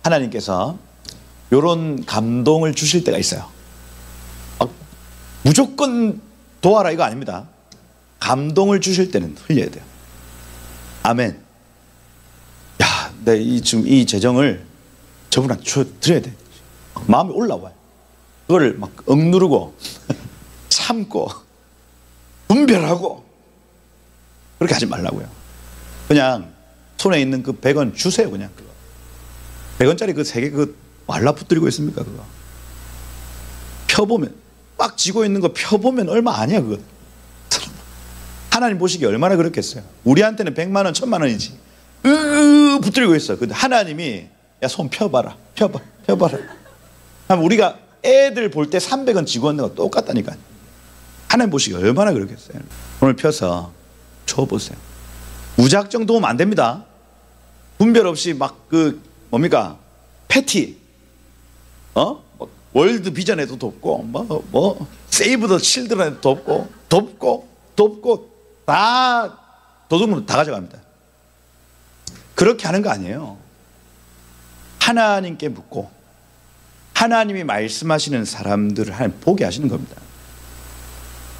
하나님께서 이런 감동을 주실 때가 있어요. 무조건 도와라 이거 아닙니다. 감동을 주실 때는 흘려야 돼요. 아멘. 야, 지금 이 재정을 저분한테 드려야 돼. 마음이 올라와요. 그거를 막 억누르고 참고 분별하고 그렇게 하지 말라고요. 그냥 손에 있는 그 100원 주세요. 그냥 그거 100원짜리 그 3개 그 말라붙들고 있습니까? 그거 펴보면 막 쥐고 있는 거 펴보면 얼마 아니야 그거. 하나님 보시기 얼마나 그렇겠어요. 우리한테는 100만 원, 1000만 원이지. 붙들고 있어. 근데 하나님이 야, 손 펴봐라. 펴봐라. 하면 우리가 애들 볼 때 300원 지고 있는 거 똑같다니까. 하나님 보시기 얼마나 그렇겠어요. 손을 펴서 줘보세요. 무작정 도움 안 됩니다. 분별 없이 막 뭡니까? 패티. 월드 비전에도 돕고, 세이브 더 칠드런에도 돕고, 다 도둑으로 다 가져갑니다. 그렇게 하는 거 아니에요. 하나님께 묻고, 하나님이 말씀하시는 사람들을 하나님 보게 하시는 겁니다.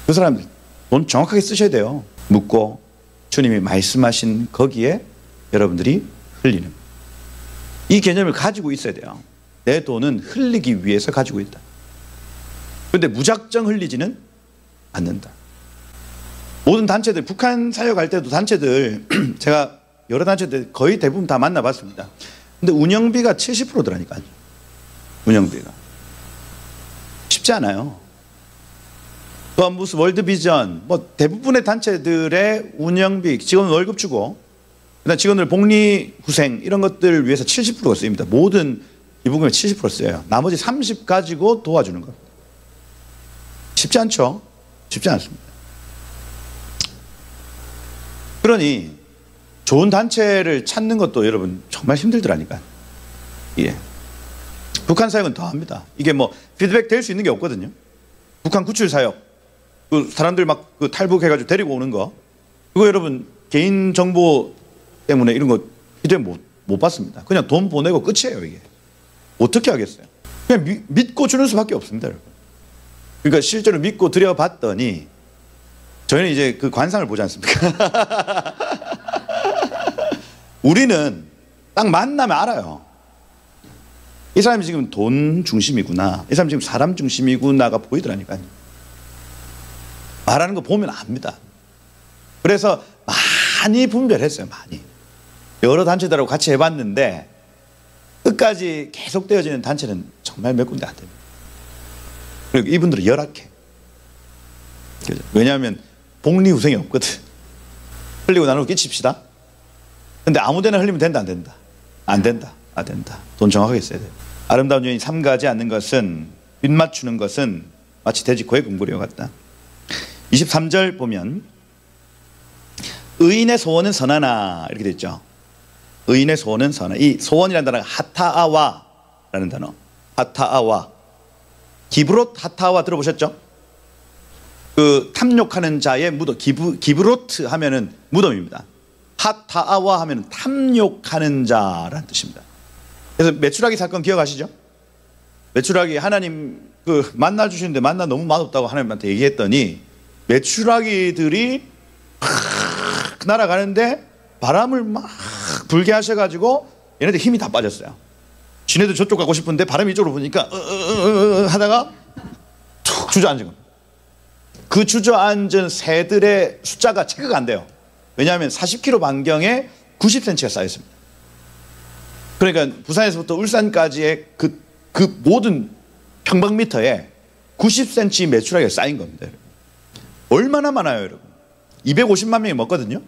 그 사람들 돈 정확하게 쓰셔야 돼요. 묻고, 주님이 말씀하신 거기에 여러분들이 흘리는. 이 개념을 가지고 있어야 돼요. 내 돈은 흘리기 위해서 가지고 있다. 그런데 무작정 흘리지는 않는다. 모든 단체들, 북한 사역할 때도 단체들 제가 여러 단체들 거의 대부분 다 만나봤습니다. 근데 운영비가 70%더라니까요. 운영비가 쉽지 않아요. 또 무슨 월드비전, 대부분의 단체들의 운영비, 직원 월급 주고, 그다음 직원들 복리후생 이런 것들을 위해서 70%가 쓰입니다. 모든 기부금의 70% 써요. 나머지 30 가지고 도와주는 겁니다. 쉽지 않죠? 쉽지 않습니다. 그러니 좋은 단체를 찾는 것도 여러분 정말 힘들더라니까요. 예. 북한 사역은 더 합니다. 이게 피드백 될 수 있는 게 없거든요. 북한 구출 사역, 사람들 막 탈북해가지고 데리고 오는 거, 그거 여러분 개인 정보 때문에 이런 거 피드백 못 받습니다. 그냥 돈 보내고 끝이에요, 이게. 어떻게 하겠어요? 그냥 믿고 주는 수밖에 없습니다, 여러분. 그러니까 실제로 믿고 드려봤더니 저희는 이제 그 관상을 보지 않습니까? 우리는 딱 만나면 알아요. 이 사람이 지금 돈 중심이구나, 이 사람이 지금 사람 중심이구나가 보이더라니까요. 말하는 거 보면 압니다. 그래서 많이 분별했어요. 많이. 여러 단체들하고 같이 해봤는데 끝까지 계속되어지는 단체는 정말 몇 군데 안 됩니다. 그리고 이분들은 열악해. 왜냐하면 복리후생이 없거든. 흘리고 나누고 끼칩시다. 근데 아무 데나 흘리면 된다, 안 된다? 안 된다. 안 된다. 돈 정확하게 써야 돼요. 아름다운 여인이 삼가하지 않는 것은, 빗 맞추는 것은 마치 돼지코의 금고리와 같다. 23절 보면 의인의 소원은 선하나 이렇게 돼 있죠. 의인의 소원은 선하나. 이 소원이라는 단어가 하타아와라는 단어. 하타아와. 기브롯 하타아와 들어보셨죠? 그 탐욕하는 자의 무덤. 기브로트 하면은 무덤입니다. 하타아와 하면은 탐욕하는 자라는 뜻입니다. 그래서 메추라기 사건 기억하시죠? 메추라기 하나님 만나 주시는데 만나 너무 맛없다고 하나님한테 얘기했더니 메추라기들이 날아가는데 바람을 막 불게 하셔가지고 얘네들 힘이 다 빠졌어요. 지네들 저쪽 가고 싶은데 바람이 이쪽으로 부니까 하다가 툭 주저앉은 겁니다. 그 주저앉은 새들의 숫자가 체크가 안 돼요. 왜냐하면 40km 반경에 90cm가 쌓여 있습니다. 그러니까 부산에서부터 울산까지의 그 모든 평방미터에 90cm 메추라기가 쌓인 겁니다. 얼마나 많아요, 여러분? 250만 명이 먹거든요.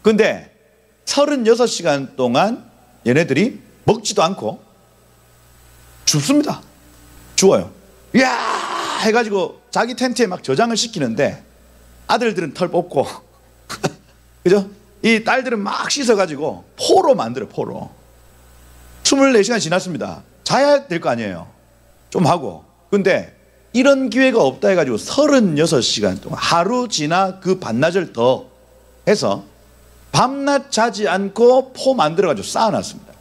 근데 36시간 동안 얘네들이 먹지도 않고 죽습니다. 죽어요. 이야 해가지고 자기 텐트에 막 저장을 시키는데 아들들은 털 뽑고 그죠? 이 딸들은 막 씻어가지고 포로 만들어요. 포로. 24시간 지났습니다. 자야 될 거 아니에요. 좀 하고. 근데 이런 기회가 없다 해가지고 36시간 동안 하루 지나 그 반나절 더 해서 밤낮 자지 않고 포 만들어가지고 쌓아놨습니다.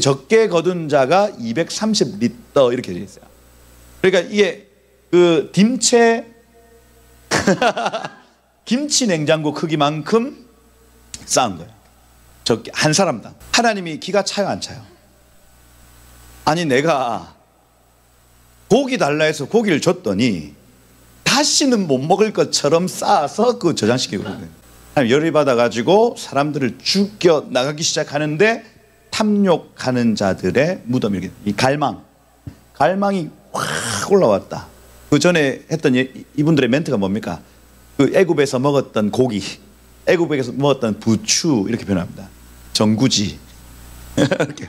적게 거둔 자가 230리터 이렇게 되어 있어요. 그러니까 이게 딤채 김치 냉장고 크기만큼 쌓은 거예요. 적게 한 사람당. 하나님이 기가 차요, 안 차요? 아니 내가 고기 달라 해서 고기를 줬더니 다시는 못 먹을 것처럼 쌓아서 저장시키고 있거든요. 하나님 열이 받아가지고 사람들을 죽여 나가기 시작하는데 탐욕하는 자들의 무덤, 이렇게 이 갈망이 확 올라왔다. 그 전에 했던 이분들의 멘트가 뭡니까? 그 애굽에서 먹었던 고기, 애굽에서 먹었던 부추 이렇게 표현합니다. 정구지. 이렇게.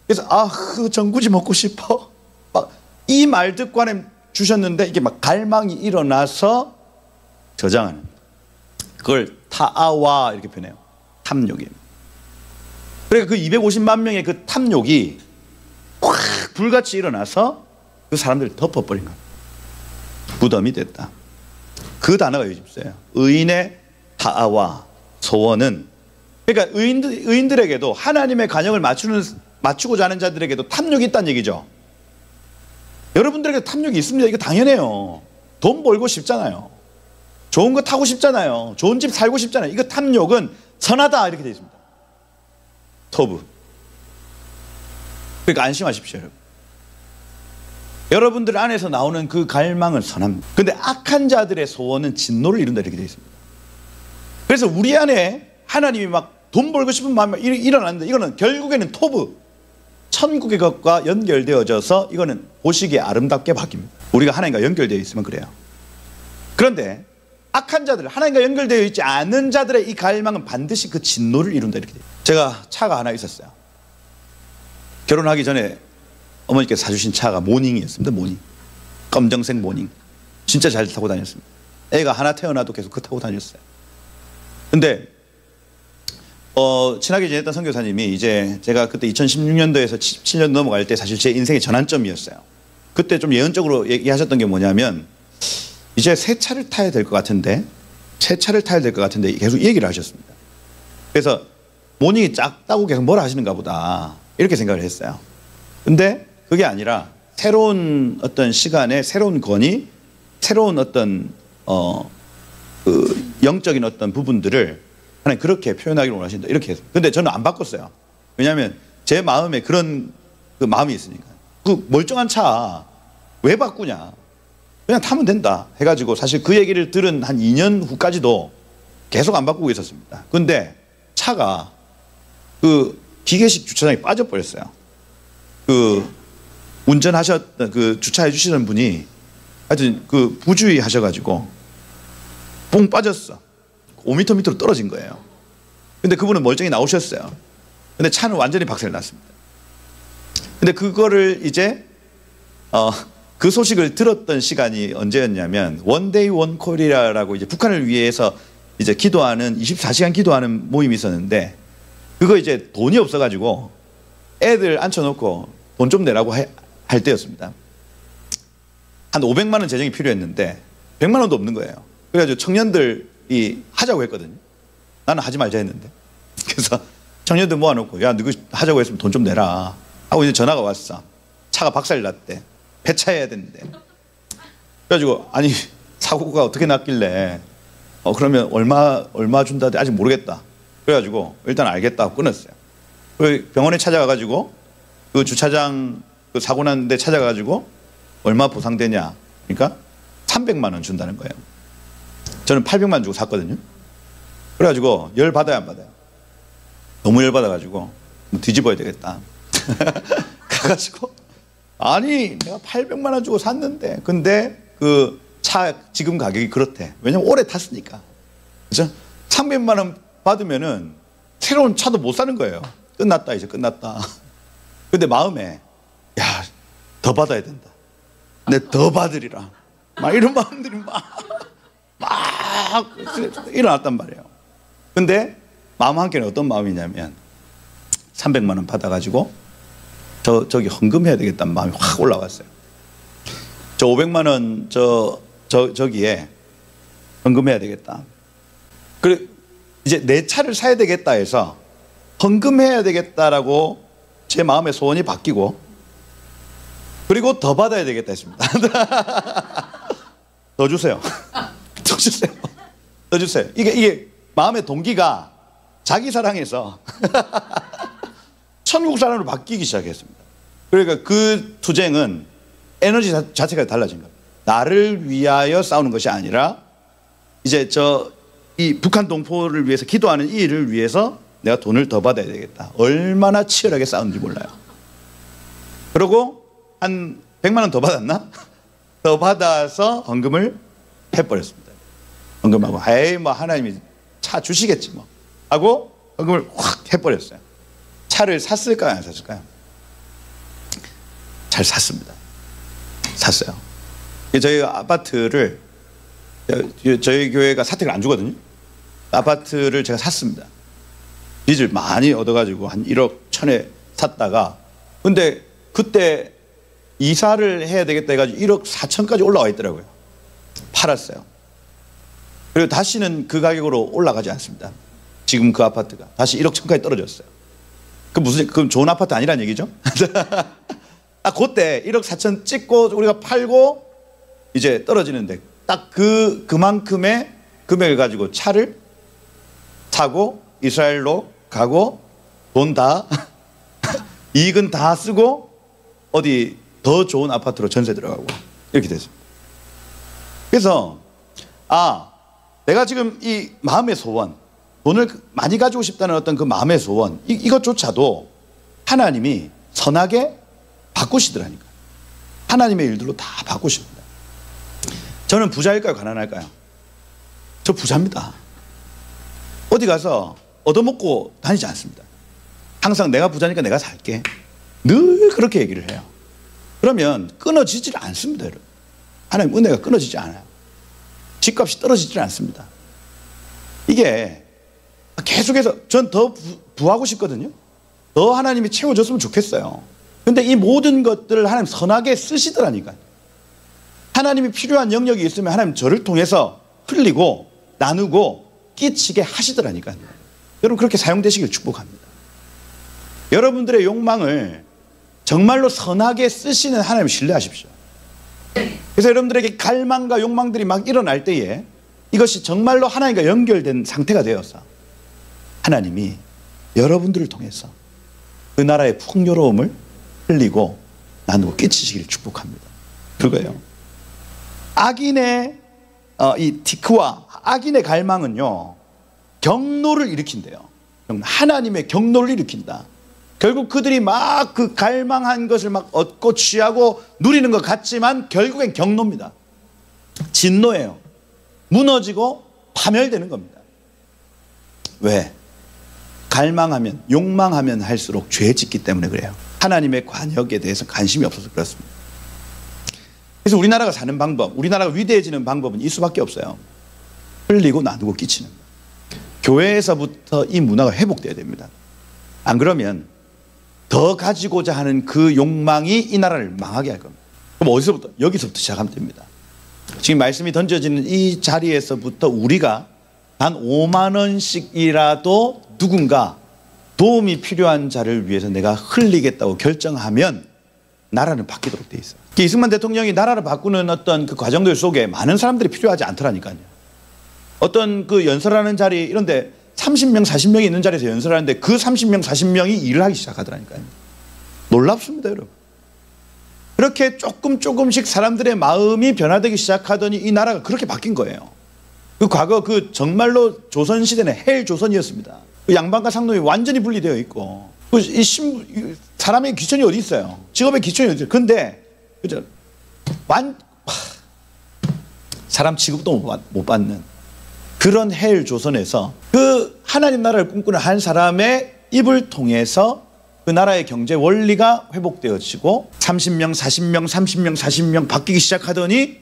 그래서 그 정구지 먹고 싶어. 막 이 말 듣고 하나님 주셨는데 이게 막 갈망이 일어나서 저장하는. 그걸 타아와 이렇게 표현해요. 탐욕이에요. 그러니까 그 250만 명의 그 탐욕이 확 불같이 일어나서 그 사람들을 덮어버린 거예요. 무덤이 됐다. 그 단어가 요즘 써요. 의인의 타아와 소원은, 그러니까 의인들에게도 하나님의 관역을 맞추고자 하는 자들에게도 탐욕이 있다는 얘기죠. 여러분들에게 탐욕이 있습니다. 이거 당연해요. 돈 벌고 싶잖아요. 좋은 거 타고 싶잖아요. 좋은 집 살고 싶잖아요. 이거 탐욕은 선하다 이렇게 되어 있습니다. 토브. 그러니까 안심하십시오, 여러분. 여러분들 안에서 나오는 그 갈망은 선합니다. 근데 악한 자들의 소원은 진노를 이룬다 이렇게 되어 있습니다. 그래서 우리 안에 하나님이 막 돈 벌고 싶은 마음이 일어났는데 이거는 결국에는 토브, 천국의 것과 연결되어져서 이거는 보시기에 아름답게 바뀝니다. 우리가 하나님과 연결되어 있으면 그래요. 그런데 악한 자들, 하나님과 연결되어 있지 않은 자들의 이 갈망은 반드시 그 진노를 이룬다 이렇게 돼요. 제가 차가 하나 있었어요. 결혼하기 전에 어머니께서 사주신 차가 모닝이었습니다. 모닝. 검정색 모닝. 진짜 잘 타고 다녔습니다. 애가 하나 태어나도 계속 그 타고 다녔어요. 근데 친하게 지냈던 선교사님이 이제 제가 그때 2016년도에서 17년 넘어갈 때 사실 제 인생의 전환점이었어요. 그때 좀 예언적으로 얘기하셨던 게 뭐냐면 이제 새 차를 타야 될 것 같은데 계속 얘기를 하셨습니다. 그래서 모닝이 작다고 계속 뭐라 하시는가 보다 이렇게 생각을 했어요. 근데 그게 아니라 새로운 어떤 시간에 새로운 권위, 새로운 어떤 그 영적인 어떤 부분들을 하나님 그렇게 표현하기를 원하신다 이렇게 해서. 근데 저는 안 바꿨어요. 왜냐하면 제 마음에 그런 그 마음이 있으니까. 그 멀쩡한 차 왜 바꾸냐, 그냥 타면 된다 해가지고 사실 그 얘기를 들은 한 2년 후까지도 계속 안 바꾸고 있었습니다. 근데 차가 그 기계식 주차장에 빠져버렸어요. 그 운전하셨던 그 주차해 주시는 분이 하여튼 그 부주의 하셔가지고 뽕 빠졌어. 5m 밑으로 떨어진 거예요. 근데 그분은 멀쩡히 나오셨어요. 근데 차는 완전히 박살 났습니다. 근데 그거를 이제 그 소식을 들었던 시간이 언제였냐면 원데이 원코리아라고 이제 북한을 위해서 이제 기도하는 24시간 기도하는 모임이 있었는데 그거 이제 돈이 없어가지고 애들 앉혀놓고 돈 좀 내라고 할 때였습니다. 한 500만 원 재정이 필요했는데 100만 원도 없는 거예요. 그래가지고 청년들이 하자고 했거든요. 나는 하지 말자 했는데. 그래서 청년들 모아놓고 야, 너희 하자고 했으면 돈 좀 내라 하고 이제 전화가 왔어. 차가 박살 났대. 폐차해야 되는데. 그래가지고 아니 사고가 어떻게 났길래 그러면 얼마 준다는데 아직 모르겠다. 그래가지고 일단 알겠다 하고 끊었어요. 그리고 병원에 찾아가가지고 그 주차장 그 사고 났는데 찾아가가지고 얼마 보상되냐. 그러니까 300만 원 준다는 거예요. 저는 800만 원 주고 샀거든요. 그래가지고 열 받아야 안 받아요. 너무 열 받아가지고 뒤집어야 되겠다. 가가지고 아니 내가 800만 원 주고 샀는데 근데 그 차 지금 가격이 그렇대. 왜냐면 오래 탔으니까. 그렇죠? 300만 원 받으면은 새로운 차도 못 사는 거예요. 끝났다 이제 끝났다. 근데 마음에 야, 더 받아야 된다. 내 더 받으리라. 막 이런 마음들이 막 일어났단 말이에요. 근데 마음 한켠에 어떤 마음이냐면 300만 원 받아가지고 저기 헌금해야 되겠다는 마음이 확 올라왔어요. 저 500만 원 저기에 헌금해야 되겠다. 그래 이제 내 차를 사야 되겠다 해서 헌금해야 되겠다라고 제 마음의 소원이 바뀌고 그리고 더 받아야 되겠다 했습니다. 더 주세요. 더 주세요. 더 주세요. 이게 마음의 동기가 자기 사랑에서 천국 사람으로 바뀌기 시작했습니다. 그러니까 그 투쟁은 에너지 자체가 달라진 겁니다. 나를 위하여 싸우는 것이 아니라 이제 이 북한 동포를 위해서 기도하는 이 일을 위해서 내가 돈을 더 받아야 되겠다. 얼마나 치열하게 싸우는지 몰라요. 그리고 한 100만 원 더 받았나? 더 받아서 헌금을 해버렸습니다. 헌금하고 에이 뭐 하나님이 차 주시겠지 뭐 하고 헌금을 확 해버렸어요. 차를 샀을까요 안 샀을까요? 잘 샀습니다. 샀어요. 저희 아파트를 저희 교회가 사택을 안 주거든요. 아파트를 제가 샀습니다. 빚을 많이 얻어가지고 한 1억 1천에 샀다가 근데 그때 이사를 해야 되겠다 해가지고 1억 4천까지 올라와 있더라고요. 팔았어요. 그리고 다시는 그 가격으로 올라가지 않습니다. 지금 그 아파트가 다시 1억 1천까지 떨어졌어요. 그럼 좋은 아파트 아니란 얘기죠? 그때 1억 4천 찍고 우리가 팔고 이제 떨어지는데 딱 그만큼의 금액을 가지고 차를 타고 이스라엘로 가고 돈 다 이익은 다 쓰고 어디 더 좋은 아파트로 전세 들어가고 이렇게 됐습니다. 그래서 내가 지금 이 마음의 소원, 돈을 많이 가지고 싶다는 어떤 그 마음의 소원 이것조차도 하나님이 선하게 바꾸시더라니까요. 하나님의 일들로 다 바꾸십니다. 저는 부자일까요 가난할까요? 저 부자입니다. 어디 가서 얻어먹고 다니지 않습니다. 항상 내가 부자니까 내가 살게 늘 그렇게 얘기를 해요. 그러면 끊어지질 않습니다. 여러분. 하나님 은혜가 끊어지지 않아요. 집값이 떨어지질 않습니다. 이게 계속해서 전 더 부하고 싶거든요. 더 하나님이 채워줬으면 좋겠어요. 근데 이 모든 것들을 하나님 선하게 쓰시더라니까요. 하나님이 필요한 영역이 있으면 하나님 저를 통해서 흘리고 나누고 끼치게 하시더라니까요. 여러분 그렇게 사용되시길 축복합니다. 여러분들의 욕망을 정말로 선하게 쓰시는 하나님을 신뢰하십시오. 그래서 여러분들에게 갈망과 욕망들이 막 일어날 때에 이것이 정말로 하나님과 연결된 상태가 되어서 하나님이 여러분들을 통해서 그 나라의 풍요로움을 흘리고 나누고 끼치시기를 축복합니다. 그거예요. 악인의 이 티크와 악인의 갈망은요 경노를 일으킨대요. 하나님의 경노를 일으킨다. 결국 그들이 막 그 갈망한 것을 막 얻고 취하고 누리는 것 같지만 결국엔 경노입니다. 진노예요. 무너지고 파멸되는 겁니다. 왜? 갈망하면 욕망하면 할수록 죄 짓기 때문에 그래요. 하나님의 관역에 대해서 관심이 없어서 그렇습니다. 그래서 우리나라가 사는 방법, 우리나라가 위대해지는 방법은 이 수밖에 없어요. 흘리고 나누고 끼치는 거예요. 교회에서부터 이 문화가 회복돼야 됩니다. 안 그러면 더 가지고자 하는 그 욕망이 이 나라를 망하게 할 겁니다. 그럼 어디서부터? 여기서부터 시작하면 됩니다. 지금 말씀이 던져지는 이 자리에서부터 우리가 단 5만 원씩이라도 누군가 도움이 필요한 자를 위해서 내가 흘리겠다고 결정하면 나라는 바뀌도록 돼 있어요. 이승만 대통령이 나라를 바꾸는 어떤 그 과정들 속에 많은 사람들이 필요하지 않더라니까요. 어떤 그 연설하는 자리 이런데 30명, 40명이 있는 자리에서 연설하는데 그 30명, 40명이 일을 하기 시작하더라니까요. 놀랍습니다, 여러분. 그렇게 조금씩 사람들의 마음이 변화되기 시작하더니 이 나라가 그렇게 바뀐 거예요. 그 과거 그 정말로 조선시대는 헬조선이었습니다. 그 양반과 상놈이 완전히 분리되어 있고 사람의 기천이 어디 있어요? 직업의 기천이 어디 있어요? 근데 그죠? 사람 취급도 못 받는 그런 헬조선에서 그 하나님 나라를 꿈꾸는 한 사람의 입을 통해서 그 나라의 경제 원리가 회복되어지고 30명, 40명, 30명, 40명 바뀌기 시작하더니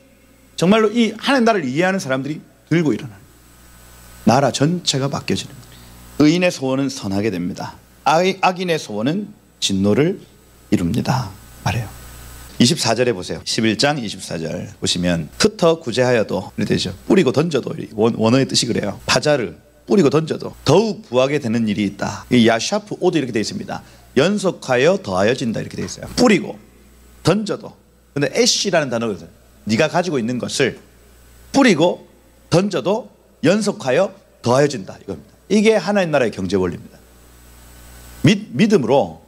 정말로 이 하나님 나라를 이해하는 사람들이 들고 일어나는 나라 전체가 바뀌어지는 거예요. 의인의 소원은 선하게 됩니다. 악인의 소원은 진노를 이룹니다. 말해요. 24절에 보세요. 11장 24절 보시면 흩어 구제하여도 이렇게 되죠. 뿌리고 던져도 원어의 뜻이 그래요. 파자르 뿌리고 던져도 더욱 부하게 되는 일이 있다. 이 야샤프 오도 이렇게 되어 있습니다. 연속하여 더하여진다 이렇게 되어 있어요. 뿌리고 던져도. 근데 애쉬라는 단어가 있어요. 네가 가지고 있는 것을 뿌리고 던져도 연속하여 더하여진다 이겁니다. 이게 하나님 나라의 경제 원리입니다. 믿음으로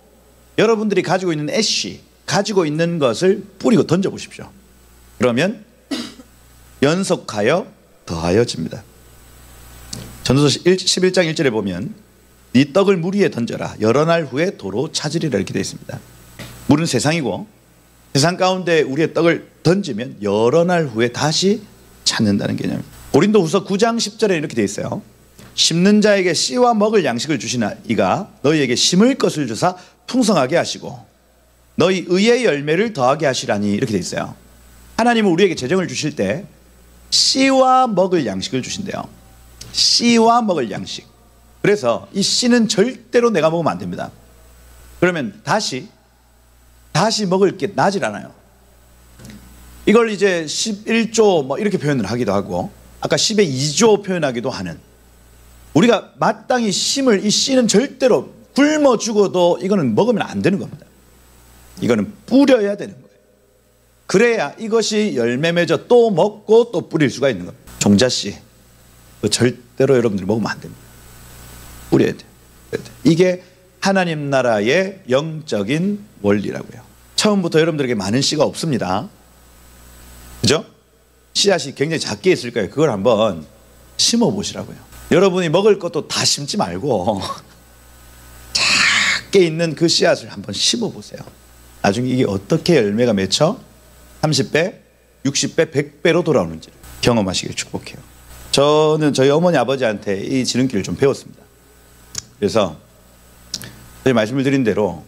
여러분들이 가지고 있는 애쉬 가지고 있는 것을 뿌리고 던져보십시오. 그러면 연속하여 더하여집니다. 전도서 11장 1절에 보면 네 떡을 물 위에 던져라 여러 날 후에 도로 찾으리라 이렇게 되어 있습니다. 물은 세상이고 세상 가운데 우리의 떡을 던지면 여러 날 후에 다시 찾는다는 개념입니다. 고린도후서 9장 10절에 이렇게 돼 있어요. 심는 자에게 씨와 먹을 양식을 주시나 이가 너희에게 심을 것을 주사 풍성하게 하시고 너희 의의 열매를 더하게 하시라니 이렇게 돼 있어요. 하나님은 우리에게 재정을 주실 때 씨와 먹을 양식을 주신대요. 씨와 먹을 양식. 그래서 이 씨는 절대로 내가 먹으면 안 됩니다. 그러면 다시 먹을 게 나질 않아요. 이걸 이제 11조 뭐 이렇게 표현을 하기도 하고 아까 10의 2조 표현하기도 하는, 우리가 마땅히 심을 이 씨는 절대로 굶어 죽어도 이거는 먹으면 안 되는 겁니다. 이거는 뿌려야 되는 거예요. 그래야 이것이 열매 맺어 또 먹고 또 뿌릴 수가 있는 겁니다. 종자씨 절대로 여러분들이 먹으면 안 됩니다. 뿌려야 돼요. 이게 하나님 나라의 영적인 원리라고요. 처음부터 여러분들에게 많은 씨가 없습니다. 그죠? 씨앗이 굉장히 작게 있을 거예요. 그걸 한번 심어 보시라고요. 여러분이 먹을 것도 다 심지 말고 작게 있는 그 씨앗을 한번 심어 보세요. 나중에 이게 어떻게 열매가 맺혀 30배, 60배, 100배로 돌아오는지를 경험하시길 축복해요. 저는 저희 어머니 아버지한테 이 지름길을 좀 배웠습니다. 그래서 제가 말씀을 드린 대로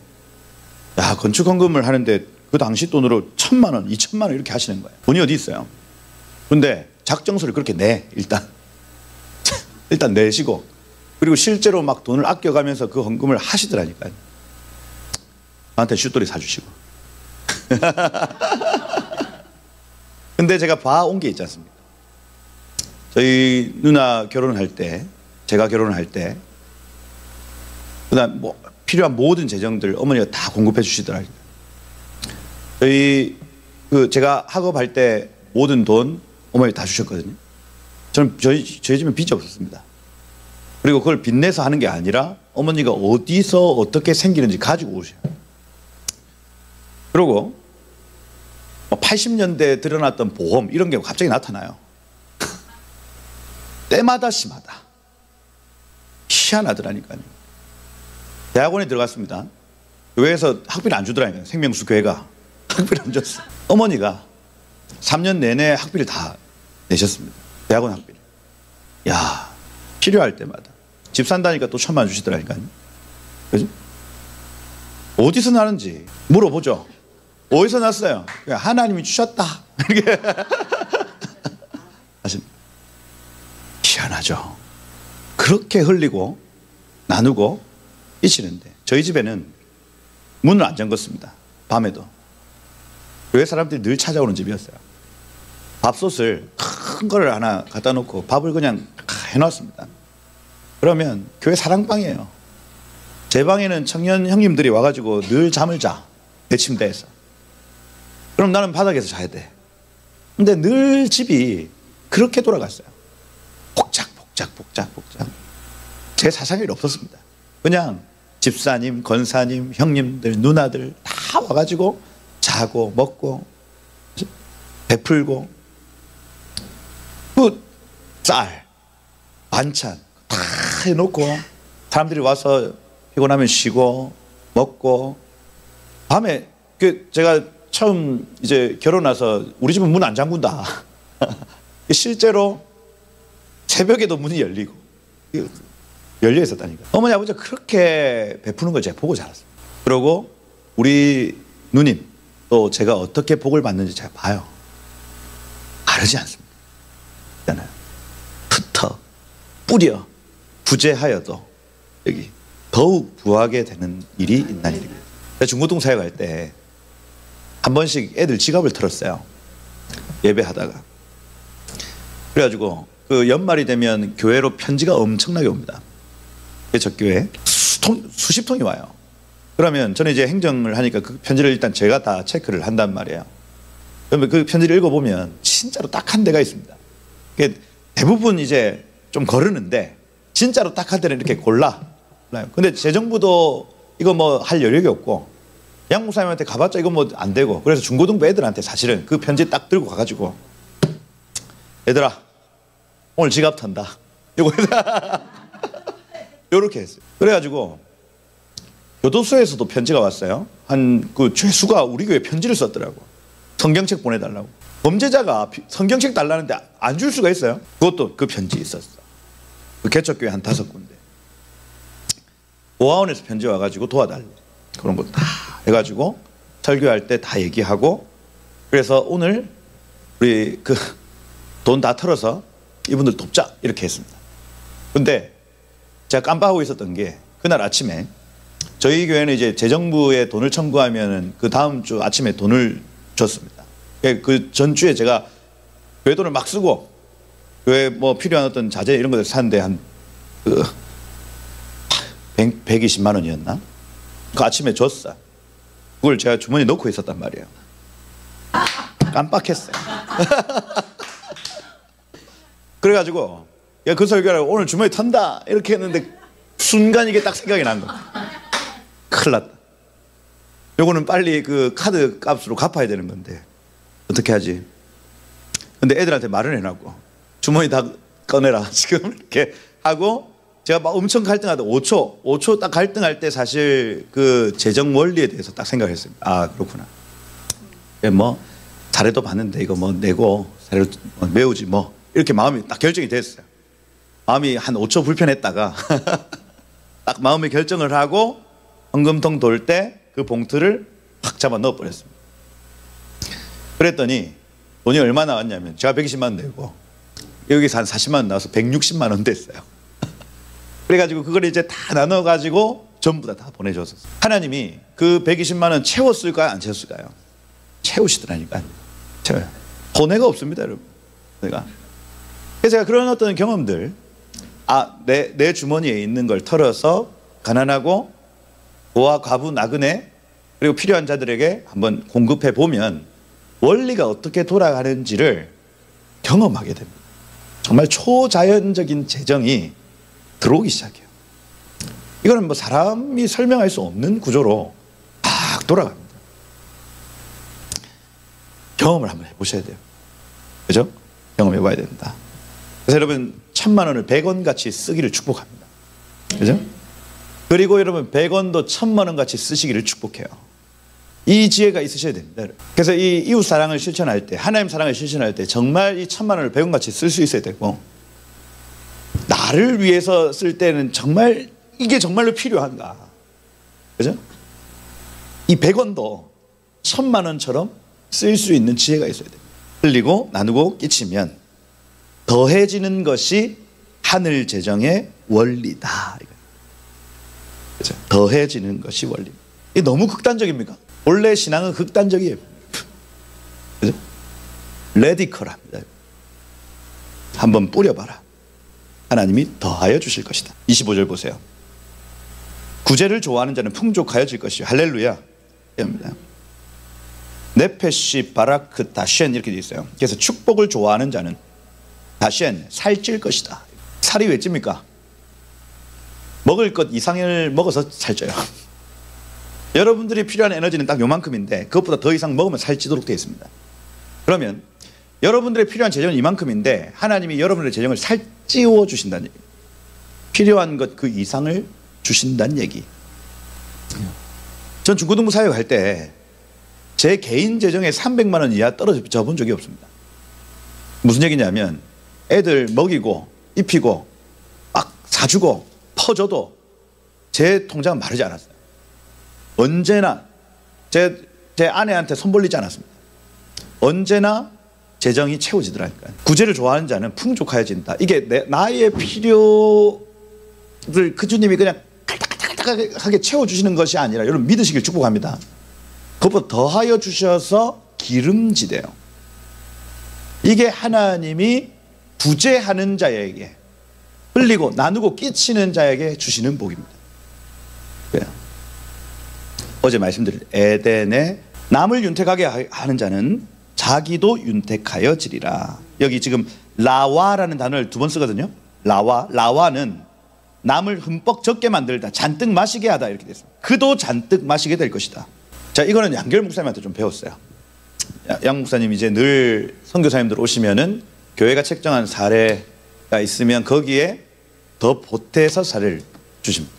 건축 헌금을 하는데 그 당시 돈으로 1,000만 원, 2,000만 원 이렇게 하시는 거예요. 돈이 어디 있어요? 근데 작정서를 그렇게 내 일단 내시고, 그리고 실제로 막 돈을 아껴가면서 그 헌금을 하시더라니까요. 저한테 슛돌이 사주시고. 근데 제가 봐온 게 있지 않습니까? 저희 누나 결혼할 때, 제가 결혼을 할 때, 그다음 뭐 필요한 모든 재정들 어머니가 다 공급해 주시더라고요. 제가 학업할 때 모든 돈 어머니 다 주셨거든요. 저는 저희 집에 빚이 없었습니다. 그리고 그걸 빚내서 하는 게 아니라 어머니가 어디서 어떻게 생기는지 가지고 오셔요. 그리고 80년대에 드러났던 보험 이런 게 갑자기 나타나요. 때마다 심하다. 희한하더라니까요. 대학원에 들어갔습니다. 교회에서 학비를 안 주더라니까요. 생명수 교회가 학비를 안 줬어요. 어머니가 3년 내내 학비를 다 내셨습니다. 대학원 학비를. 필요할 때마다. 집 산다니까 또 1,000만 원 주시더라니까요. 그죠? 어디서 나는지 물어보죠. 어디서 났어요? 하나님이 주셨다. 이렇게. 희한하죠. 그렇게 흘리고 나누고 있시는데 저희 집에는 문을 안 잠궜습니다. 밤에도. 교회 사람들이 늘 찾아오는 집이었어요. 밥솥을 큰 거를 하나 갖다 놓고 밥을 그냥 해놨습니다. 그러면 교회 사랑방이에요. 제 방에는 청년 형님들이 와가지고 늘 잠을 자. 내 침대에서. 그럼 나는 바닥에서 자야 돼. 근데 늘 집이 그렇게 돌아갔어요. 복작. 제 사상이 없었습니다. 그냥 집사님, 권사님, 형님들, 누나들 다 와가지고 자고 먹고 베풀고 쌀, 반찬 다 해놓고 사람들이 와서 피곤하면 쉬고 먹고 밤에 제가 처음 이제 결혼해서 우리 집은 문 안 잠근다. 실제로 새벽에도 문이 열리고 열려 있었다니까. 어머니 아버지가 그렇게 베푸는 걸 제가 보고 자랐어요. 그러고 우리 누님 또 제가 어떻게 복을 받는지 제가 봐요. 다르지 않습니다. 있잖아요. 흩어 뿌려 부재하여도 여기 더욱 부하게 되는 일이 있나니. 제가 중고등 사회 갈 때 한 번씩 애들 지갑을 털었어요. 예배하다가. 그래가지고 그 연말이 되면 교회로 편지가 엄청나게 옵니다. 저 교회 수십 통이 와요. 그러면 저는 이제 행정을 하니까 그 편지를 일단 제가 다 체크를 한단 말이에요. 그러면 그 편지를 읽어보면 진짜로 딱 한 대가 있습니다. 대부분 이제 좀 거르는데 진짜로 딱 한 대는 이렇게 골라요. 근데 재정부도 이거 뭐 할 여력이 없고 양 목사님한테 가봤자 이거 뭐 안 되고, 그래서 중고등부 애들한테 사실은 그 편지 딱 들고 가가지고 얘들아 오늘 지갑 턴다 요렇게 했어요. 그래가지고 교도소에서도 편지가 왔어요. 한 그 죄수가 우리 교회 편지를 썼더라고. 성경책 보내달라고. 범죄자가 성경책 달라는데 안 줄 수가 있어요? 그것도 그 편지 있었어. 그 개척교회 한 5군데. 고아원에서 편지 와가지고 도와달래. 그런 거 다 해가지고 설교할 때 다 얘기하고, 그래서 오늘 우리 그 돈 다 털어서 이분들 돕자 이렇게 했습니다. 근데 제가 깜빡하고 있었던 게 그날 아침에 저희 교회는 이제 재정부에 돈을 청구하면은 그 다음 주 아침에 돈을 줬습니다. 그 전주에 제가 교회 돈을 막 쓰고 교회 뭐 필요한 어떤 자재 이런 것들 사는데 한 120만 원이었나? 그 아침에 줬어. 그걸 제가 주머니에 넣고 있었단 말이에요. 깜빡했어요. 그래가지고 야, 그 설교를 오늘 주머니 턴다 이렇게 했는데 순간 이게 딱 생각이 난 거야. 큰일 났다. 요거는 빨리 그 카드 값으로 갚아야 되는 건데 어떻게 하지? 근데 애들한테 말을 해놨고 주머니 다 꺼내라 지금 이렇게 하고, 제가 막 엄청 갈등하다 5초 딱 갈등할 때 사실 그 재정 원리에 대해서 딱 생각했습니다. 아 그렇구나. 뭐 잘해도 봤는데 이거 뭐 내고 사례로 메우지 뭐 이렇게 마음이 딱 결정이 됐어요. 마음이 한 5초 불편했다가 딱 마음의 결정을 하고 헌금통 돌 때 그 봉투를 확 잡아 넣어버렸습니다. 그랬더니 돈이 얼마 나왔냐면 제가 120만 원 내고 여기서 한 40만 원 나와서 160만 원 됐어요. 그래가지고 그걸 이제 다 나눠가지고 전부 다 보내줬었어요. 하나님이 그 120만 원 채웠을까요? 안 채웠을까요? 채우시더라니까요. 채워요. 손해가 없습니다, 여러분. 그래서 제가 그런 어떤 경험들, 내 주머니에 있는 걸 털어서 가난하고 고아, 과부, 나그네 그리고 필요한 자들에게 한번 공급해 보면 원리가 어떻게 돌아가는지를 경험하게 됩니다. 정말 초자연적인 재정이 들어오기 시작해요. 이거는 뭐 사람이 설명할 수 없는 구조로 막 돌아갑니다. 경험을 한번 해보셔야 돼요. 그죠? 경험해 봐야 된다. 그래서 여러분 1000만 원을 100원 같이 쓰기를 축복합니다. 그죠? 그리고 여러분 100원도 1000만 원 같이 쓰시기를 축복해요. 이 지혜가 있으셔야 됩니다. 그래서 이 이웃 사랑을 실천할 때, 하나님 사랑을 실천할 때 정말 이 1000만 원을 100원 같이 쓸 수 있어야 되고, 나를 위해서 쓸 때는 정말 이게 정말로 필요한가. 그죠? 이 100원도 1000만 원처럼 쓸 수 있는 지혜가 있어야 돼요. 흘리고 나누고 끼치면 더해지는 것이 하늘 재정의 원리다. 그죠? 더해지는 것이 원리. 이게 너무 극단적입니까? 원래 신앙은 극단적이에요. 그죠? 레디컬합니다. 한번 뿌려봐라. 하나님이 더하여 주실 것이다. 25절 보세요. 구제를 좋아하는 자는 풍족하여질 것이요. 할렐루야. 네페시 바라크 다셴 이렇게 되어 있어요. 그래서 축복을 좋아하는 자는 다셴 살찔 것이다. 살이 왜 찝니까? 먹을 것 이상을 먹어서 살쪄요. 여러분들이 필요한 에너지는 딱 요만큼인데 그것보다 더 이상 먹으면 살찌도록 되어 있습니다. 그러면 여러분들의 필요한 재정은 이만큼인데 하나님이 여러분들의 재정을 살찌워 주신다는 얘기. 필요한 것 그 이상을 주신다는 얘기. 전 중고등부 사역할 때 제 개인 재정에 300만 원 이하 떨어져 본 적이 없습니다. 무슨 얘기냐면 애들 먹이고 입히고 막 사주고 퍼줘도 제 통장은 마르지 않았어요. 언제나 제 아내한테 손 벌리지 않았습니다. 언제나 재정이 채워지더라니까요. 구제를 좋아하는 자는 풍족하여진다. 이게 나의 필요를 그 주님이 그냥 깔딱깔딱하게 채워주시는 것이 아니라 여러분 믿으시길 축복합니다. 그것보다 더하여 주셔서 기름지대요. 이게 하나님이 구제하는 자에게 흘리고 나누고 끼치는 자에게 주시는 복입니다. 그래요. 어제 말씀드린 에덴에 남을 윤택하게 하는 자는 자기도 윤택하여지리라. 여기 지금 라와라는 단어를 2번 쓰거든요. 라와는 남을 흠뻑 적게 만들다, 잔뜩 마시게 하다 이렇게 됐습니다. 그도 잔뜩 마시게 될 것이다. 자, 이거는 양결 목사님한테 좀 배웠어요. 양 목사님 이제 늘 선교사님들 오시면은 교회가 책정한 사례가 있으면 거기에 더 보태서 사례를 주십니다.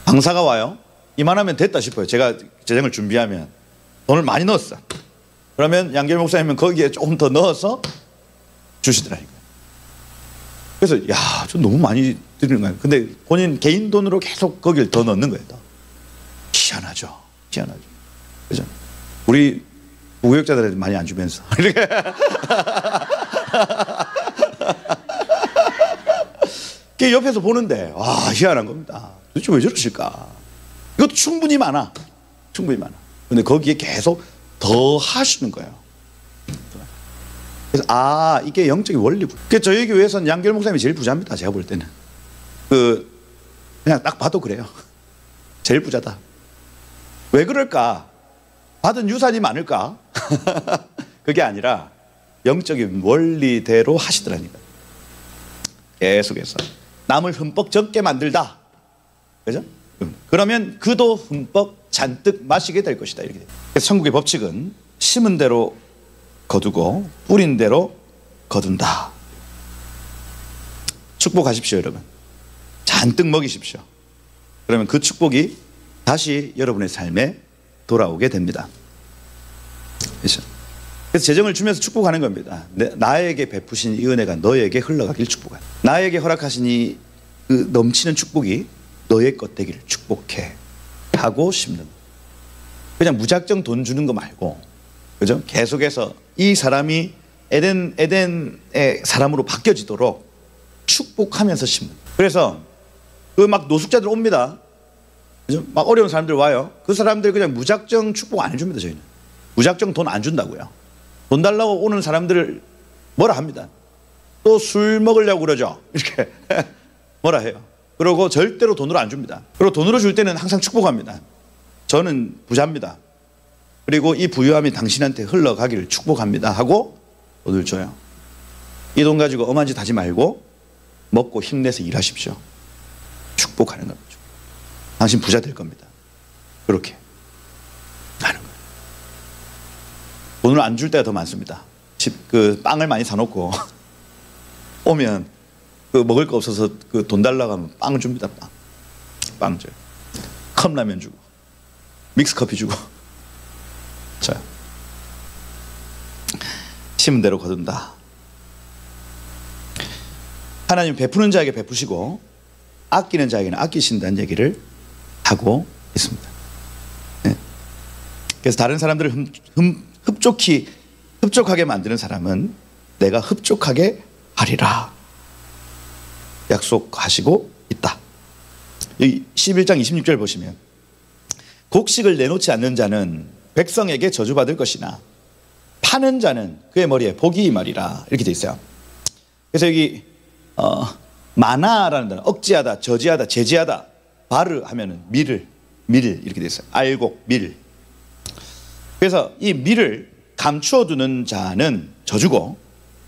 강사가 와요. 이만하면 됐다 싶어요. 제가 재정을 준비하면 돈을 많이 넣었어. 그러면 양결 목사님은 거기에 조금 더 넣어서 주시더라니까요. 그래서 야, 저 너무 많이 드리는 거예요. 근데 본인 개인 돈으로 계속 거기를 더 넣는 거예요. 희한하죠. 희한하죠. 그죠? 우리 무교육자들한테 많이 안 주면서. 옆에서 보는데 와, 희한한 겁니다. 도대체 왜 저러실까? 이것도 충분히 많아. 충분히 많아. 근데 거기에 계속 더 하시는 거예요. 그래서 아, 이게 영적인 원리고. 그래서 저희 교회에서는 양결 목사님이 제일 부자입니다. 제가 볼 때는. 그냥 딱 봐도 그래요. 제일 부자다. 왜 그럴까? 받은 유산이 많을까? 그게 아니라 영적인 원리대로 하시더라니까. 계속해서 남을 흠뻑 적게 만들다. 그죠? 그러면 그도 흠뻑 잔뜩 마시게 될 것이다. 이렇게. 그래서 천국의 법칙은 심은 대로 거두고 뿌린 대로 거둔다. 축복하십시오, 여러분. 잔뜩 먹이십시오. 그러면 그 축복이 다시 여러분의 삶에 돌아오게 됩니다. 그렇죠? 그래서 재정을 주면서 축복하는 겁니다. 나에게 베푸신 이 은혜가 너에게 흘러가길 축복한다. 나에게 허락하신 이 그 넘치는 축복이 너의 것 되기를 축복해 하고 심는. 그냥 무작정 돈 주는 거 말고, 그죠? 계속해서 이 사람이 에덴의 사람으로 바뀌어지도록 축복하면서 심는. 그래서 그 막 노숙자들 옵니다. 그죠? 막 어려운 사람들 와요. 그 사람들 그냥 무작정 축복 안 해줍니다. 저희는 무작정 돈 안 준다고요. 돈 달라고 오는 사람들을 뭐라 합니다. 또 술 먹으려고 그러죠. 이렇게 뭐라 해요. 그러고 절대로 돈으로 안 줍니다. 그리고 돈으로 줄 때는 항상 축복합니다. 저는 부자입니다. 그리고 이 부유함이 당신한테 흘러가기를 축복합니다 하고 돈을 줘요. 이 돈 가지고 엄한 짓 하지 말고 먹고 힘내서 일하십시오. 축복하는 겁니다. 당신 부자 될 겁니다. 그렇게 하는 거예요. 돈을 안 줄 때가 더 많습니다. 빵을 많이 사놓고 오면 먹을 거 없어서 돈 달라고 하면 빵을 줍니다. 빵 줘요. 컵라면 주고 믹스커피 주고. 자, 심은 대로 거둔다. 하나님 베푸는 자에게 베푸시고 아끼는 자에게는 아끼신다는 얘기를 하고 있습니다. 네. 그래서 다른 사람들을 흡족하게 만드는 사람은 내가 흡족하게 하리라 약속하시고 있다. 여기 11장 26절 보시면 곡식을 내놓지 않는 자는 백성에게 저주받을 것이나 파는 자는 그의 머리에 복이 임하리라 이렇게 돼 있어요. 그래서 여기 마나라는 단어, 억지하다, 저지하다, 제지하다, 바르 하면은 밀 이렇게 돼 있어요. 알곡, 밀. 그래서 이 밀을 감추어 두는 자는 저주고,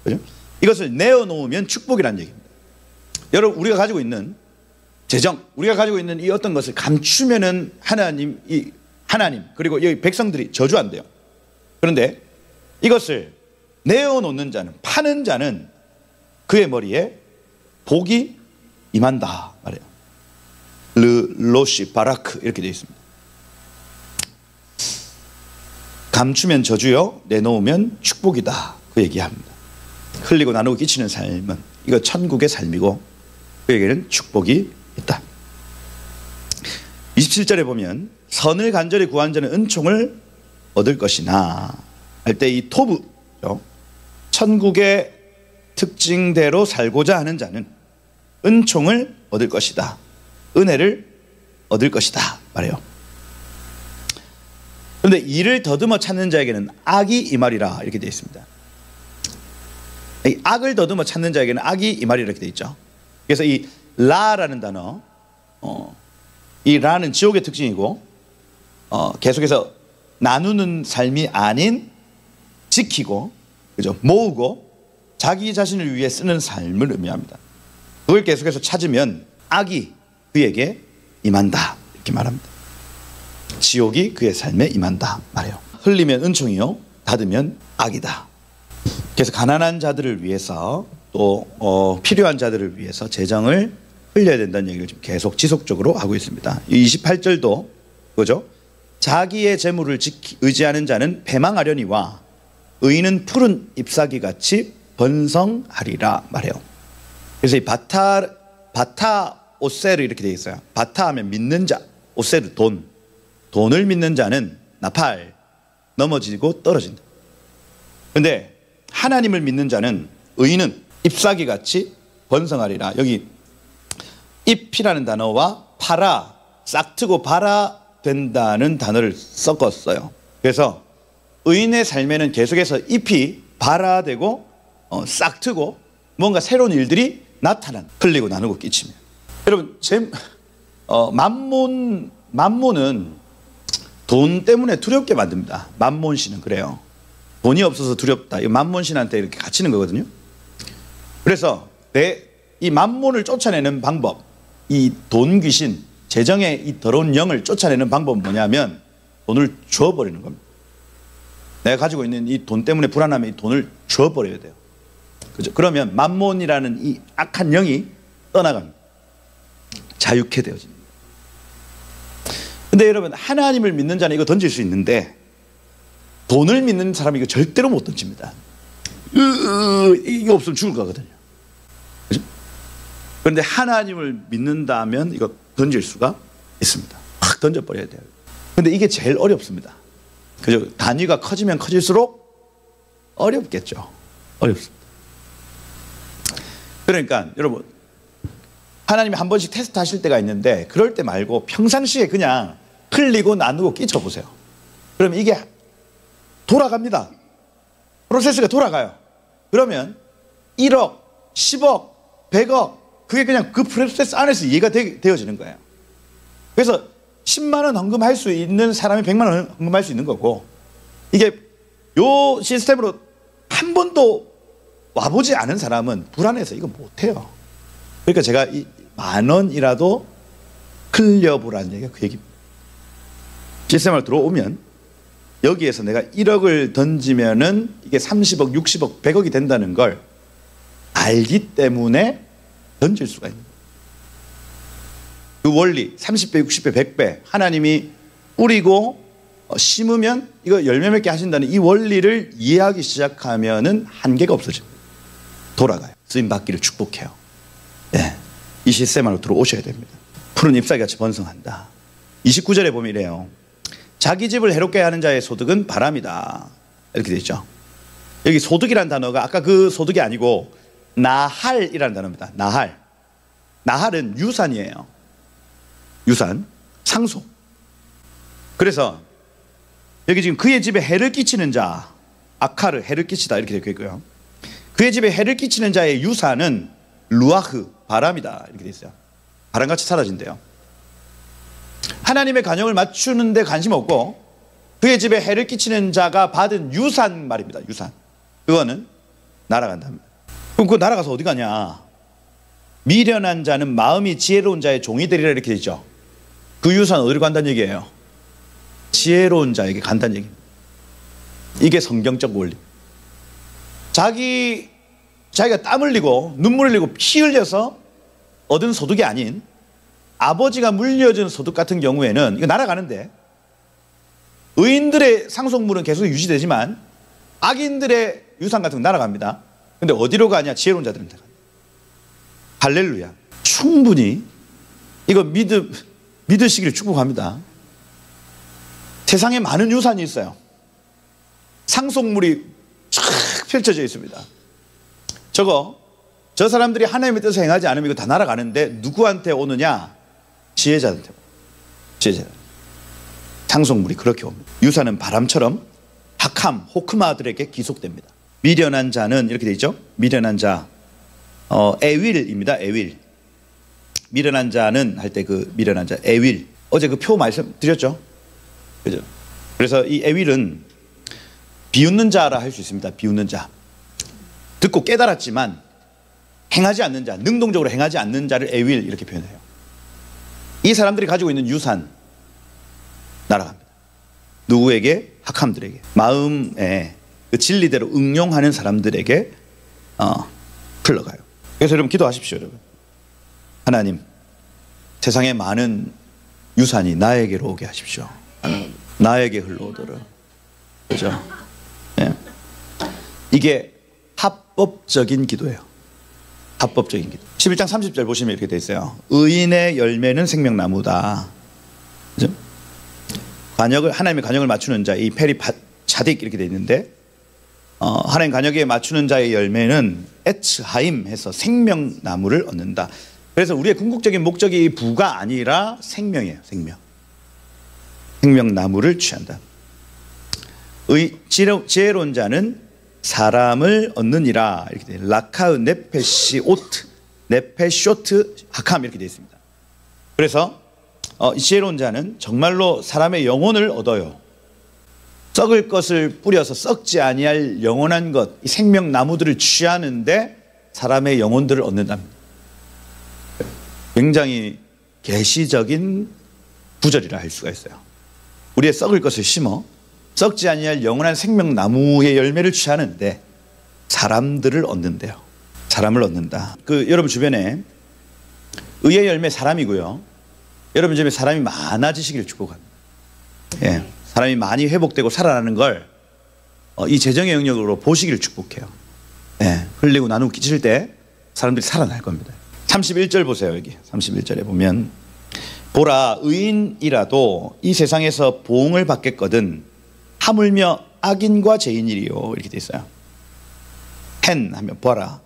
그죠? 이것을 내어놓으면 축복이라는 얘기입니다. 여러분, 우리가 가지고 있는 재정, 우리가 가지고 있는 이 어떤 것을 감추면은 하나님 그리고 여기 백성들이 저주한대요. 그런데 이것을 내어놓는 자는, 파는 자는 그의 머리에 복이 임한다 말해요. 르로시 바라크 이렇게 되어 있습니다. 감추면 저주요, 내놓으면 축복이다 그 얘기합니다. 흘리고 나누고 끼치는 삶은 이거 천국의 삶이고 그에게는 축복이 있다. 27절에 보면 선을 간절히 구한 자는 은총을 얻을 것이나 할 때 이 토부죠. 천국의 특징대로 살고자 하는 자는 은총을 얻을 것이다. 은혜를 얻을 것이다 말해요. 그런데 이를 더듬어 찾는 자에게는 악이 임하리라 이렇게 되어 있습니다. 이 악을 더듬어 찾는 자에게는 악이 임하리라 이렇게 되어 있죠. 그래서 이 라라는 단어, 이 라는 지옥의 특징이고, 계속해서 나누는 삶이 아닌 지키고, 그죠? 모으고 자기 자신을 위해 쓰는 삶을 의미합니다. 그걸 계속해서 찾으면 악이 그에게 임한다 이렇게 말합니다. 지옥이 그의 삶에 임한다 말해요. 흘리면 은총이요, 닫으면 악이다. 그래서 가난한 자들을 위해서 또 필요한 자들을 위해서 재정을 흘려야 된다는 얘기를 지금 계속 지속적으로 하고 있습니다. 28절도 그죠? 자기의 재물을 의지하는 자는 패망하려니와 의인은 푸른 잎사귀 같이 번성하리라 말해요. 그래서 이 바타 오세르 이렇게 되어 있어요. 바타 하면 믿는 자, 오세르 돈. 돈을 믿는 자는 나팔, 넘어지고 떨어진다. 그런데 하나님을 믿는 자는 의인은 잎사귀 같이 번성하리라. 여기 잎이라는 단어와 파라, 싹트고 발아 된다는 단어를 섞었어요. 그래서 의인의 삶에는 계속해서 잎이 발아되고 싹트고 뭔가 새로운 일들이 나타난, 흘리고 나누고 끼치며. 여러분, 만몬은 돈 때문에 두렵게 만듭니다. 만몬신은 그래요. 돈이 없어서 두렵다. 이 만몬신한테 이렇게 갇히는 거거든요. 그래서 이 만몬을 쫓아내는 방법, 이 돈 귀신, 재정의 이 더러운 영을 쫓아내는 방법은 뭐냐면 돈을 줘버리는 겁니다. 내가 가지고 있는 이 돈 때문에 불안하면 이 돈을 줘버려야 돼요. 그죠? 그러면 만몬이라는 이 악한 영이 떠나갑니다. 자유케 되어집니다. 근데 여러분, 하나님을 믿는 자는 이거 던질 수 있는데 돈을 믿는 사람은 이거 절대로 못 던집니다. 이거 없으면 죽을 거거든요. 그죠? 그런데 하나님을 믿는다면 이거 던질 수가 있습니다. 확 던져버려야 돼요. 근데 이게 제일 어렵습니다. 그죠? 단위가 커지면 커질수록 어렵겠죠. 어렵습니다. 그러니까 여러분, 하나님이 한 번씩 테스트 하실 때가 있는데 그럴 때 말고 평상시에 그냥 흘리고 나누고 끼쳐보세요. 그럼 이게 돌아갑니다. 프로세스가 돌아가요. 그러면 1억, 10억, 100억 그게 그냥 그 프로세스 안에서 이해가 되어지는 거예요. 그래서 10만 원 헌금할 수 있는 사람이 100만 원 헌금할 수 있는 거고, 이게 요 시스템으로 한 번도 와보지 않은 사람은 불안해서 이거 못해요. 그러니까 제가 이 10,000원이라도 흘려보라는 얘기가 그 얘기입니다. 시스템으로 들어오면 여기에서 내가 1억을 던지면은 이게 30억, 60억, 100억이 된다는 걸 알기 때문에 던질 수가 있는 거예요. 그 원리 30배, 60배, 100배 하나님이 뿌리고 심으면 이거 열매 맺게 하신다는 이 원리를 이해하기 시작하면은 한계가 없어집니다. 돌아가요. 쓰임 받기를 축복해요. 네. 이 시스템 안으로 들어오셔야 됩니다. 푸른 잎사귀같이 번성한다. 29절에 보면 이래요. 자기 집을 해롭게 하는 자의 소득은 바람이다. 이렇게 되어 있죠. 여기 소득이라는 단어가 아까 그 소득이 아니고 나할이라는 단어입니다. 나할. 나할은 유산이에요. 유산, 상속. 그래서 여기 지금 그의 집에 해를 끼치는 자, 아카르, 해를 끼치다 이렇게 되어 있고요. 그의 집에 해를 끼치는 자의 유산은 루아흐, 바람이다 이렇게 되어 있어요. 바람같이 사라진대요. 하나님의 간영을 맞추는 데 관심 없고 그의 집에 해를 끼치는 자가 받은 유산 말입니다. 유산. 그거는 날아간답니다. 그럼 그거 날아가서 어디 가냐? 미련한 자는 마음이 지혜로운 자의 종이 되리라 이렇게 되어 있죠. 그 유산 어디로 간다는 얘기예요? 지혜로운 자에게 간다는 얘기입니다. 이게 성경적 원리. 자기가 땀 흘리고 눈물 흘리고 피 흘려서 얻은 소득이 아닌 아버지가 물려준 소득 같은 경우에는 이거 날아가는데, 의인들의 상속물은 계속 유지되지만 악인들의 유산 같은 건 날아갑니다. 근데 어디로 가냐? 지혜로운 자들한테 가요. 할렐루야. 충분히 이거 믿으시기를 축복합니다. 세상에 많은 유산이 있어요. 상속물이 쫙 펼쳐져 있습니다. 저 사람들이 하나님의 뜻을 행하지 않으면 이거 다 날아가는데 누구한테 오느냐? 지혜자한테. 지혜자. 상속물이 그렇게 옵니다. 유산은 바람처럼 학함, 호크마들에게 기속됩니다. 미련한 자는 이렇게 돼 있죠. 미련한 자, 에윌입니다. 에윌. 미련한 자는 할 때 그 미련한 자, 에윌. 어제 그 표 말씀드렸죠. 그죠? 그래서 이 에윌은 비웃는 자라 할 수 있습니다. 비웃는 자. 듣고 깨달았지만 행하지 않는 자, 능동적으로 행하지 않는 자를 에윌 이렇게 표현해요. 이 사람들이 가지고 있는 유산 날아갑니다. 누구에게? 학함들에게. 마음에 그 진리대로 응용하는 사람들에게 흘러가요. 그래서 여러분 기도하십시오. 여러분, 하나님, 세상에 많은 유산이 나에게로 오게 하십시오. 나에게 흘러오도록. 그죠? 네. 이게 합법적인 기도예요. 합법적인 기도. 11장 30절 보시면 이렇게 돼 있어요. 의인의 열매는 생명나무다. 그죠? 하나님의 관역을 맞추는 자, 이 페리 차딕 이렇게 돼 있는데, 하나님 관역에 맞추는 자의 열매는 에츠하임 해서 생명나무를 얻는다. 그래서 우리의 궁극적인 목적이 부가 아니라 생명이에요. 생명나무를 취한다. 지혜로운 자는 사람을 얻느니라. 이렇게 돼. 라카우 네페쇼트 하캄 이렇게 되어 있습니다. 그래서 지혜로운 자는 정말로 사람의 영혼을 얻어요. 썩을 것을 뿌려서 썩지 아니할 영원한 것, 이 생명나무들을 취하는데 사람의 영혼들을 얻는답니다. 굉장히 계시적인 구절이라 할 수가 있어요. 우리의 썩을 것을 심어 썩지 아니할 영원한 생명나무의 열매를 취하는데 사람들을 얻는데요. 사람을 얻는다. 여러분 주변에 의의 열매 사람이고요. 여러분 주변에 사람이 많아지시기를 축복합니다. 예, 사람이 많이 회복되고 살아나는 걸 이 재정의 영역으로 보시기를 축복해요. 예, 흘리고 나누고 끼칠 때 사람들이 살아날 겁니다. 31절 보세요. 여기 31절에 보면 보라 의인이라도 이 세상에서 보응을 받겠거든 하물며 악인과 죄인이리요. 이렇게 돼 있어요. 헨 하면 보라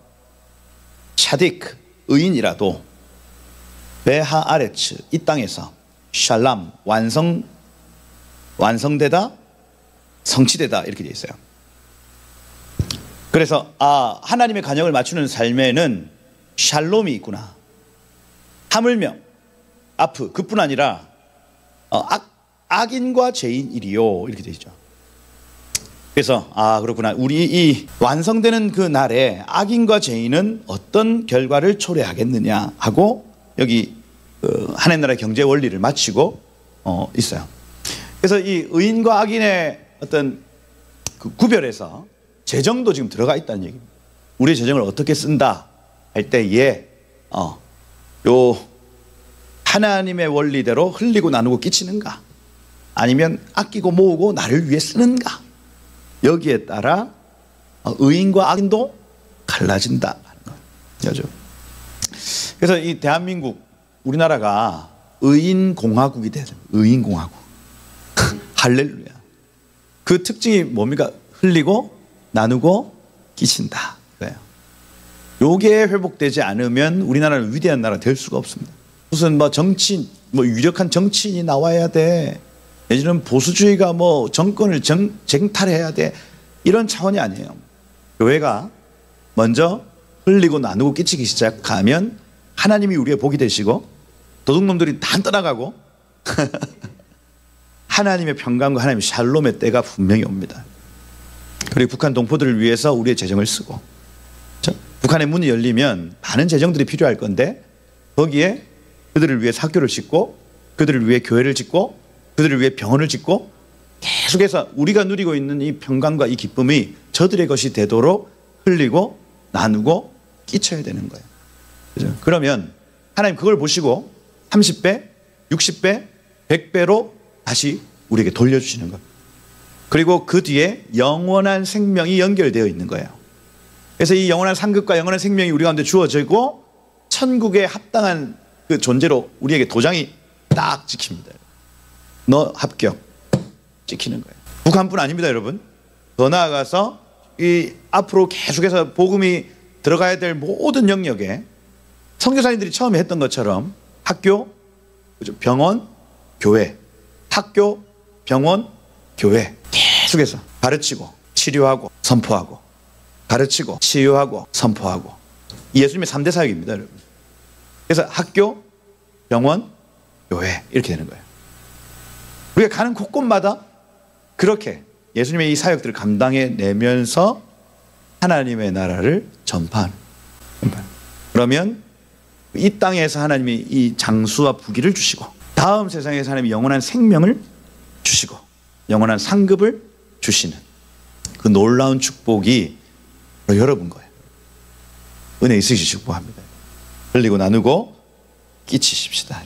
차딕 의인이라도 베하 아레츠 이 땅에서 샬람 완성되다 성취되다 이렇게 돼 있어요. 그래서 하나님의 관역을 맞추는 삶에는 샬롬이 있구나. 하물며 그뿐 아니라 악인과 죄인이리요 이렇게 돼 있죠. 그래서 그렇구나. 우리 이 완성되는 그 날에 악인과 죄인은 어떤 결과를 초래하겠느냐 하고 여기 하나님 나라의 경제 원리를 마치고 있어요. 그래서 이 의인과 악인의 어떤 그 구별에서 재정도 지금 들어가 있다는 얘기입니다. 우리의 재정을 어떻게 쓴다 할 때에 요 하나님의 원리대로 흘리고 나누고 끼치는가 아니면 아끼고 모으고 나를 위해 쓰는가 여기에 따라 의인과 악인도 갈라진다는 거죠. 그래서 이 대한민국 우리나라가 의인공화국이 되죠. 의인공화국. 할렐루야. 그 특징이 뭡니까? 흘리고 나누고 끼친다. 그래요. 요게 회복되지 않으면 우리나라는 위대한 나라 될 수가 없습니다. 무슨 정치인, 유력한 정치인이 나와야 돼. 예전에는 보수주의가 정권을 쟁탈해야 돼. 이런 차원이 아니에요. 교회가 먼저 흘리고 나누고 끼치기 시작하면 하나님이 우리의 복이 되시고 도둑놈들이 다 떠나가고 하나님의 평강과 하나님의 샬롬의 때가 분명히 옵니다. 그리고 북한 동포들을 위해서 우리의 재정을 쓰고 북한의 문이 열리면 많은 재정들이 필요할 건데 거기에 그들을 위해 학교를 짓고 그들을 위해 교회를 짓고 그들을 위해 병원을 짓고 계속해서 우리가 누리고 있는 이 평강과 이 기쁨이 저들의 것이 되도록 흘리고 나누고 끼쳐야 되는 거예요. 그죠? 그러면 하나님 그걸 보시고 30배, 60배, 100배로 다시 우리에게 돌려주시는 것. 그리고 그 뒤에 영원한 생명이 연결되어 있는 거예요. 그래서 이 영원한 상급과 영원한 생명이 우리 가운데 주어지고 천국에 합당한 그 존재로 우리에게 도장이 딱 찍힙니다. 너 합격 찍히는 거예요. 북한뿐 아닙니다, 여러분. 더 나아가서 이 앞으로 계속해서 복음이 들어가야 될 모든 영역에 선교사님들이 처음에 했던 것처럼 학교, 병원, 교회, 학교, 병원, 교회 계속해서 가르치고 치료하고 선포하고 가르치고 치유하고 선포하고 예수님의 3대 사역입니다, 여러분. 그래서 학교, 병원, 교회 이렇게 되는 거예요. 우리가 가는 곳곳마다 그렇게 예수님의 이 사역들을 감당해내면서 하나님의 나라를 전파하는. 그러면 이 땅에서 하나님이 이 장수와 부귀를 주시고 다음 세상에서 하나님이 영원한 생명을 주시고 영원한 상급을 주시는 그 놀라운 축복이 여러분 거예요. 은혜 있으시기 축복합니다. 흘리고 나누고 끼치십시다.